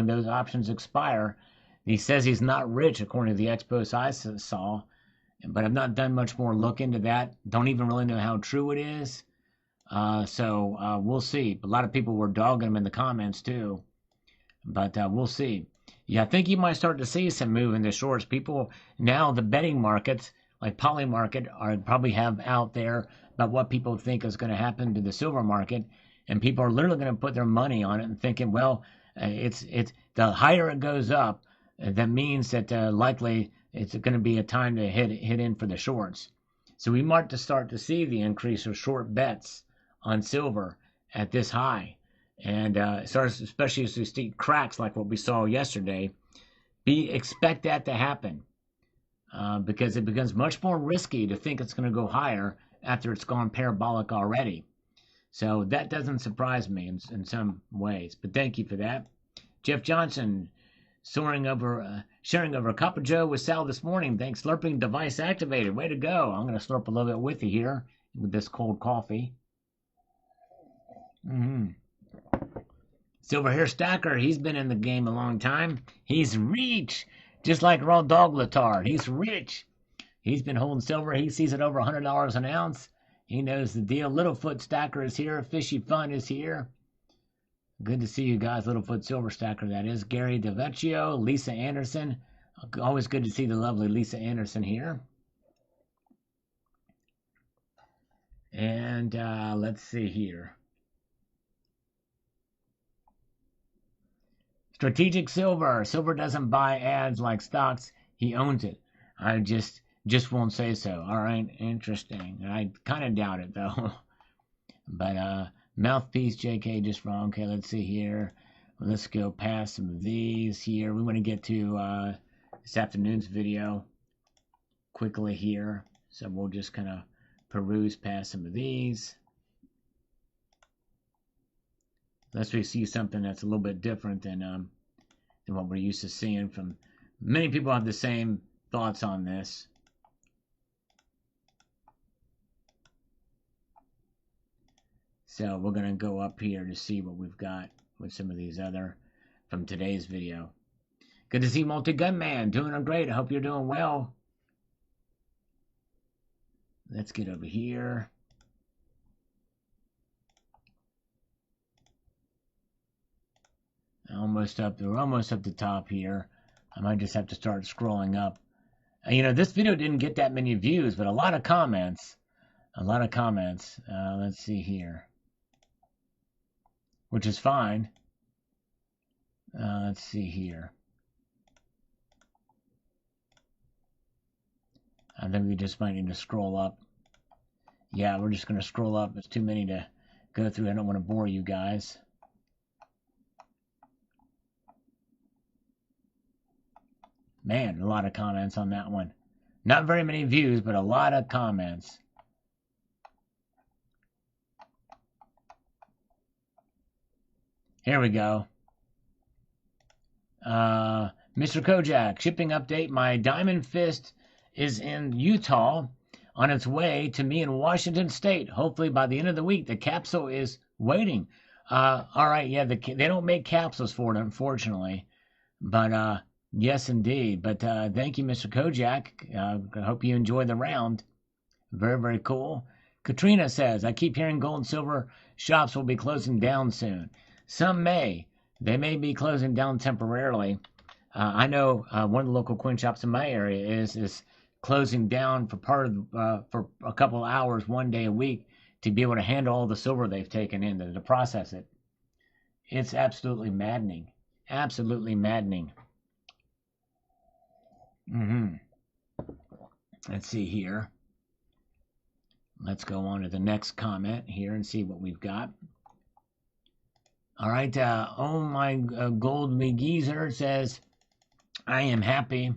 those options expire. He says he's not rich, according to the expos I saw, but I've not done much more look into that. Don't even really know how true it is. So we'll see. A lot of people were dogging him in the comments too, but we'll see. Yeah, I think you might start to see some move in the shorts. People now, the betting markets like Poly Market probably have out there about what people think is going to happen to the silver market, and people are literally going to put their money on it and thinking, well, it's the higher it goes up, that means that likely it's going to be a time to hit in for the shorts. So we might start to see the increase of short bets on silver at this high, and especially as we see cracks like what we saw yesterday. Expect that to happen. Because it becomes much more risky to think it's going to go higher after it's gone parabolic already. So that doesn't surprise me in some ways. But thank you for that. Jeff Johnson, sharing over a cup of joe with Sal this morning. Thanks, slurping device activated. Way to go. I'm going to slurp a little bit with you here with this cold coffee. Silver Hair Stacker, he's been in the game a long time. He's rich. Just like Raw Dog Latard, he's rich. He's been holding silver. He sees it over $100 an ounce. He knows the deal. Littlefoot Stacker is here. Fishy Fun is here. Good to see you guys. Littlefoot Silver Stacker, that is. Gary DeVecchio, Lisa Anderson. Always good to see the lovely Lisa Anderson here. And let's see here. Strategic Silver. Silver doesn't buy ads like stocks. He owns it. I just won't say so. All right, interesting. I kind of doubt it though. But Mouthpiece JK just wrong. Okay, let's see here. Let's go past some of these here. We want to get to this afternoon's video quickly here. So we'll just kind of peruse past some of these. Unless we see something that's a little bit different than what we're used to seeing from many people. Have the same thoughts on this. So we're going to go up here to see what we've got with some of these other from today's video. Good to see Multi-Gun Man. Doing great. I hope you're doing well. Let's get over here. We're almost up the top here. I might just have to start scrolling up. This video didn't get that many views, but a lot of comments. Let's see here. Which is fine. Let's see here. I think we just might need to scroll up. Yeah, we're just going to scroll up. There's too many to go through. I don't want to bore you guys. Man, a lot of comments on that one. Not very many views, but a lot of comments. Here we go. Mr. Kojak, shipping update. My Diamond Fist is in Utah on its way to me in Washington State. Hopefully by the end of the week, the capsule is waiting. All right, yeah, they don't make capsules for it, unfortunately. But yes, indeed. But thank you, Mr. Kojak. I hope you enjoy the round. Very, very cool. Katrina says, I keep hearing gold and silver shops will be closing down soon. Some may. They may be closing down temporarily. I know one of the local coin shops in my area is closing down for for a couple of hours, 1 day a week, to be able to handle all the silver they've taken in to process it. It's absolutely maddening. Absolutely maddening. Let's see here. Let's go on to the next comment here and see what we've got. All right. Oh my gold McGeezer says, I am happy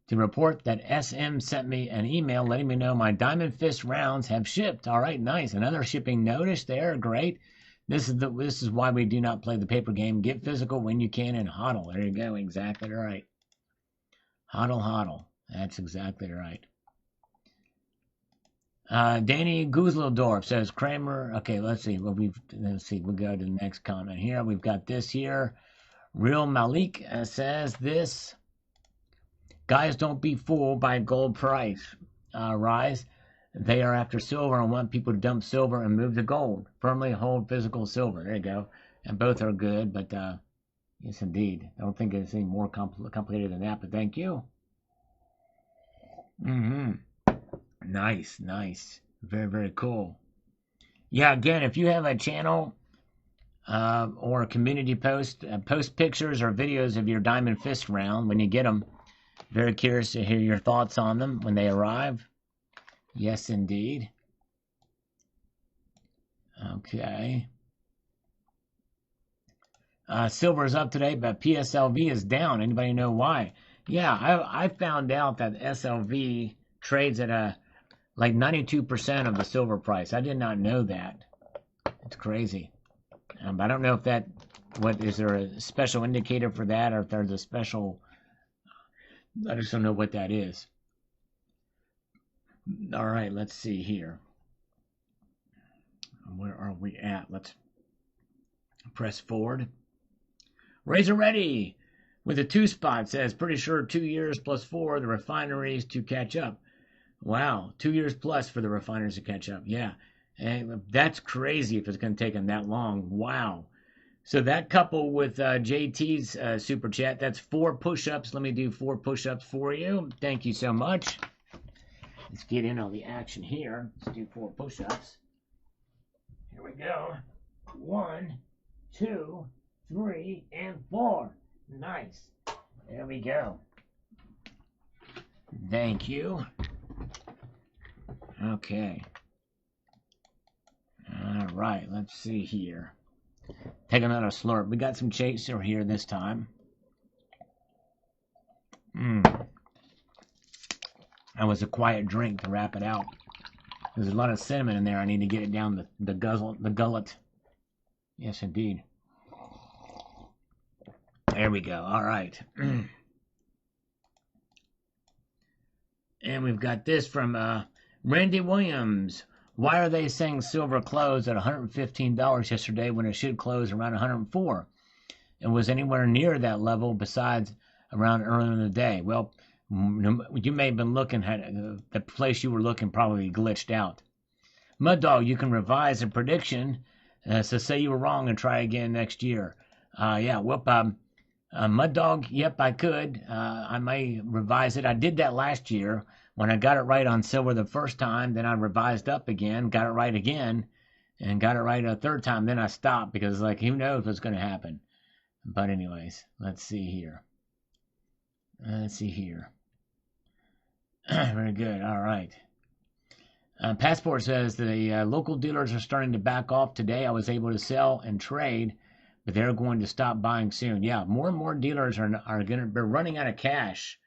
to report that SM sent me an email letting me know my Diamond Fist rounds have shipped. All right, nice. Another shipping notice there. Great. This is why we do not play the paper game. Get physical when you can and hodl. There you go. Exactly right. Hodl. That's exactly right. Danny Guzldorf says Kramer. Okay, let's see. We'll go to the next comment here. We've got this here. Real Malik says this. Guys, don't be fooled by gold price rise. They are after silver and want people to dump silver and move to gold. Firmly hold physical silver. There you go. And both are good, but yes, indeed. I don't think it's any more complicated than that, but thank you. Nice. Very, very cool. Yeah, again, if you have a channel or a community post, post pictures or videos of your Diamond Fist round when you get them. Very curious to hear your thoughts on them when they arrive. Yes, indeed. Okay. Silver's up today, but PSLV is down. Anybody know why? Yeah, I found out that SLV trades at like 92% of the silver price. I did not know that. It's crazy. I don't know if is there a special indicator for that, or if there's a special, I just don't know what that is. All right, let's see here. Where are we at? Let's press forward. Razor Ready with a 2 spot says, pretty sure 2 years plus 4, the refineries to catch up. Wow, 2 years plus for the refineries to catch up. Yeah, and that's crazy if it's going to take them that long. Wow. So that coupled with JT's super chat, that's 4 push-ups. Let me do 4 push-ups for you. Thank you so much. Let's get in on the action here. Let's do 4 push-ups. Here we go. 1, 2, 3, and 4. Nice. There we go. Thank you. Okay. All right, let's see here. Take another slurp. We got some chaser here this time. That was a quiet drink to wrap it out. There's a lot of cinnamon in there. I need to get it down the gullet. Yes, indeed. There we go. All right. And we've got this from Randy Williams. Why are they saying silver closed at $115 yesterday when it should close around $104? It was anywhere near that level besides around earlier in the day. Well, you may have been looking at the place you were looking probably glitched out. Mud Dog, you can revise a prediction. So say you were wrong and try again next year. Mud Dog, yep, I could. I may revise it. I did that last year. When I got it right on silver the first time, then I revised up again, got it right again, and got it right a third time. Then I stopped because, who knows what's going to happen. But anyways, let's see here. Very good. All right. Passport says the local dealers are starting to back off today. I was able to sell and trade, but they're going to stop buying soon. Yeah, more and more dealers are going to be running out of cash.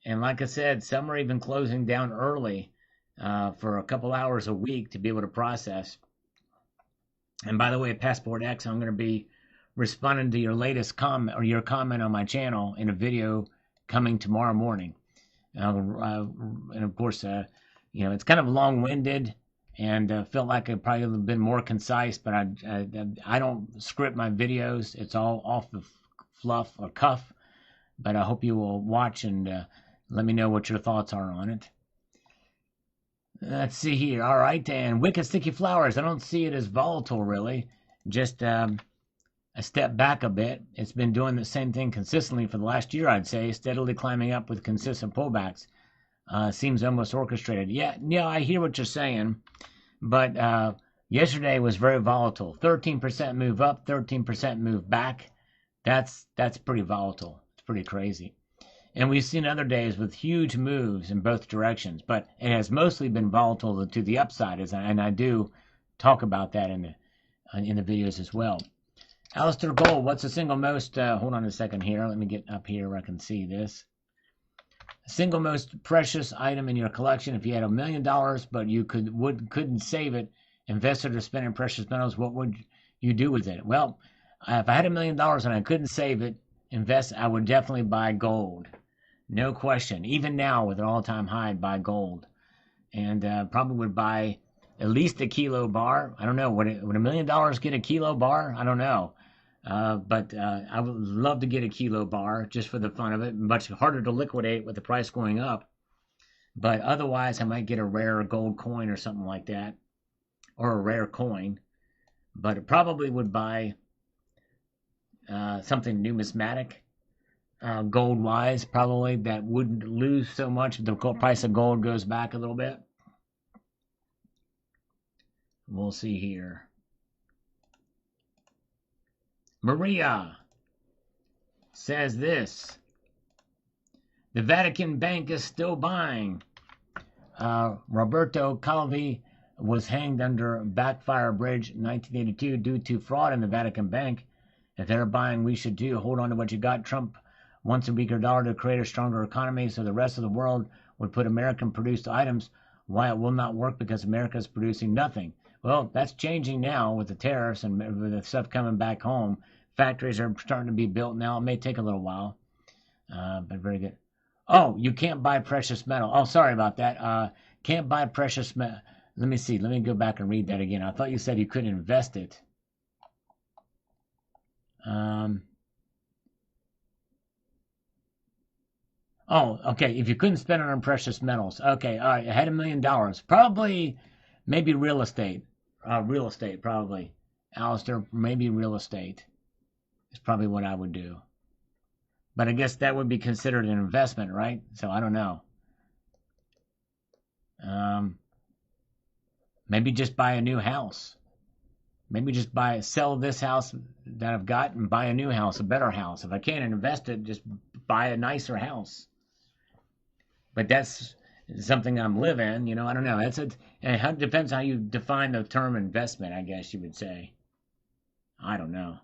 And like I said, some are even closing down early for a couple hours a week to be able to process. And by the way, Passport X, I'm going to be responding to your latest comment or your comment on my channel in a video coming tomorrow morning. And of course, it's kind of long-winded and felt like it probably would have been more concise, but I don't script my videos. It's all off the fluff or cuff. But I hope you will watch and let me know what your thoughts are on it. Let's see here. All right, and Wicked Sticky Flowers. I don't see it as volatile, really. Just a step back a bit. It's been doing the same thing consistently for the last year, I'd say, steadily climbing up with consistent pullbacks. Seems almost orchestrated. Yeah, I hear what you're saying, but yesterday was very volatile. 13% move up, 13% move back. That's pretty volatile. It's pretty crazy. And we've seen other days with huge moves in both directions, but it has mostly been volatile to the upside, and I do talk about that in the videos as well. Alistair Gold, what's the single most, hold on a second here, let me get up here where I can see this. Single most precious item in your collection. If you had $1 million, but you couldn't save it, invested or spent in precious metals, what would you do with it? Well, if I had $1 million and I couldn't save it, I would definitely buy gold. No question. Even now, with an all-time high, I'd buy gold. And probably would buy at least a kilo bar. I don't know. Would $1 million get a kilo bar? I don't know. But I would love to get a kilo bar just for the fun of it. Much harder to liquidate with the price going up. But otherwise, I might get a rare gold coin or something like that. Or a rare coin. But it probably would buy something numismatic. Gold-wise, probably, that wouldn't lose so much if the price of gold goes back a little bit. We'll see here. Maria says this. The Vatican Bank is still buying. Roberto Calvi was hanged under Backfire Bridge in 1982 due to fraud in the Vatican Bank. If they're buying, we should too. Hold on to what you got. Trump wants a weaker dollar to create a stronger economy so the rest of the world would put American-produced items. Why it will not work? Because America is producing nothing. Well, that's changing now with the tariffs and with the stuff coming back home. Factories are starting to be built now. It may take a little while, but very good. Oh, you can't buy precious metal. Oh, sorry about that. Can't buy precious metal. Let me see. Let me go back and read that again. I thought you said you couldn't invest it. Oh, okay. If you couldn't spend it on precious metals. Okay, all right. I had $1 million. Probably, maybe real estate. Real estate, probably. Alistair, maybe real estate is probably what I would do. But I guess that would be considered an investment, right? So I don't know. Maybe just buy a new house. Maybe just sell this house that I've got and buy a new house, a better house. If I can't invest it, just buy a nicer house. But that's something I'm living, I don't know. It depends how you define the term investment, I guess you would say. I don't know.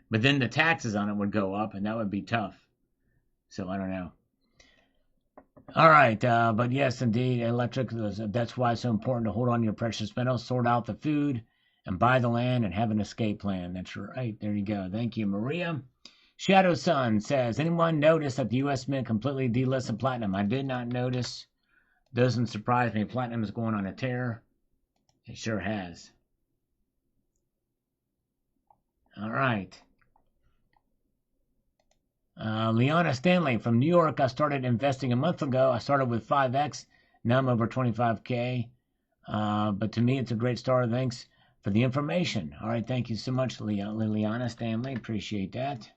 But then the taxes on it would go up, and that would be tough. So I don't know. All right, but yes, indeed, electric, that's why it's so important to hold on to your precious metals, sort out the food, and buy the land and have an escape plan. That's right. There you go. Thank you, Maria. Shadow Sun says, anyone notice that the U.S. Mint completely delisted platinum? I did not notice. Doesn't surprise me. Platinum is going on a tear. It sure has. All right. Liana Stanley from New York. I started investing a month ago. I started with 5X. Now I'm over 25K. But to me, it's a great start. Thanks for the information. All right. Thank you so much, Liliana Stanley. Appreciate that.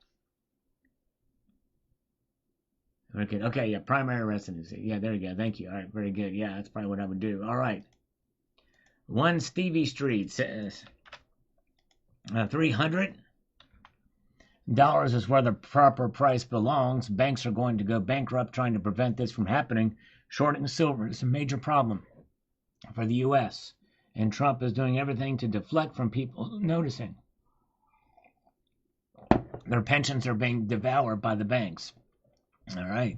Very good. Okay. Yeah. Primary residency. Yeah. There you go. Thank you. All right. Very good. Yeah. That's probably what I would do. All right. One Stevie Street says $300 is where the proper price belongs. Banks are going to go bankrupt trying to prevent this from happening. Shorting silver is a major problem for the U.S., and Trump is doing everything to deflect from people noticing. Their pensions are being devoured by the banks. All right.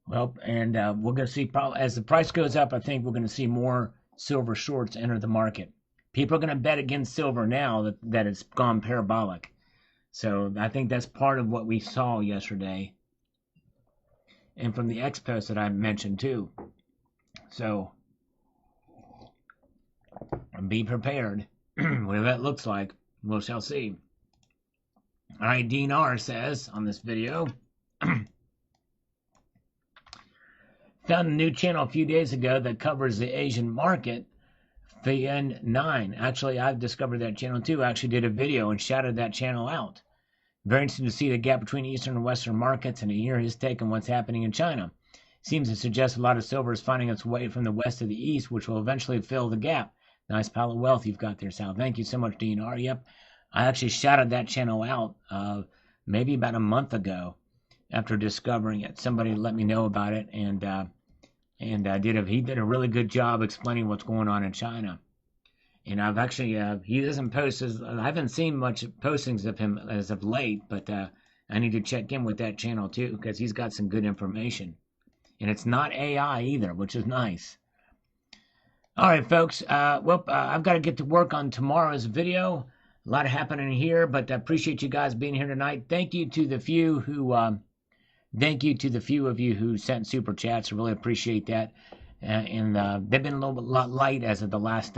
Well, and we're going to see, as the price goes up, I think we're going to see more silver shorts enter the market. People are going to bet against silver now that it's gone parabolic. So I think that's part of what we saw yesterday. And from the expos that I mentioned too. So be prepared. Whatever that looks like, we shall see. All right, Dean R says on this video, found a new channel a few days ago that covers the Asian market. Finn9. Actually, I've discovered that channel too. I actually did a video and shouted that channel out. Very interesting to see the gap between Eastern and Western markets and to hear his take on what's happening in China. Seems to suggest a lot of silver is finding its way from the west to the east, which will eventually fill the gap. Nice pile of wealth you've got there, Sal. Thank you so much, DNR. Yep, I actually shouted that channel out maybe about a month ago after discovering it. Somebody let me know about it, and he did a really good job explaining what's going on in China. And I've actually he doesn't post I haven't seen much postings of him as of late, but I need to check in with that channel too because he's got some good information, and it's not AI either, which is nice. All right, folks. I've got to get to work on tomorrow's video. A lot happening here, but I appreciate you guys being here tonight. Thank you to the few of you who sent super chats. I really appreciate that. And they've been a lot light as of the last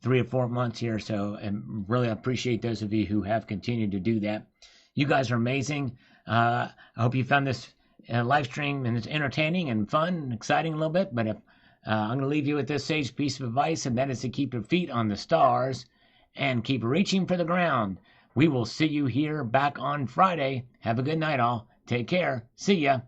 3 or 4 months here, so I really appreciate those of you who have continued to do that. You guys are amazing. I hope you found this live stream and it's entertaining and fun and exciting a little bit, but I'm going to leave you with this sage piece of advice, and that is to keep your feet on the stars and keep reaching for the ground. We will see you here back on Friday. Have a good night, all. Take care. See ya.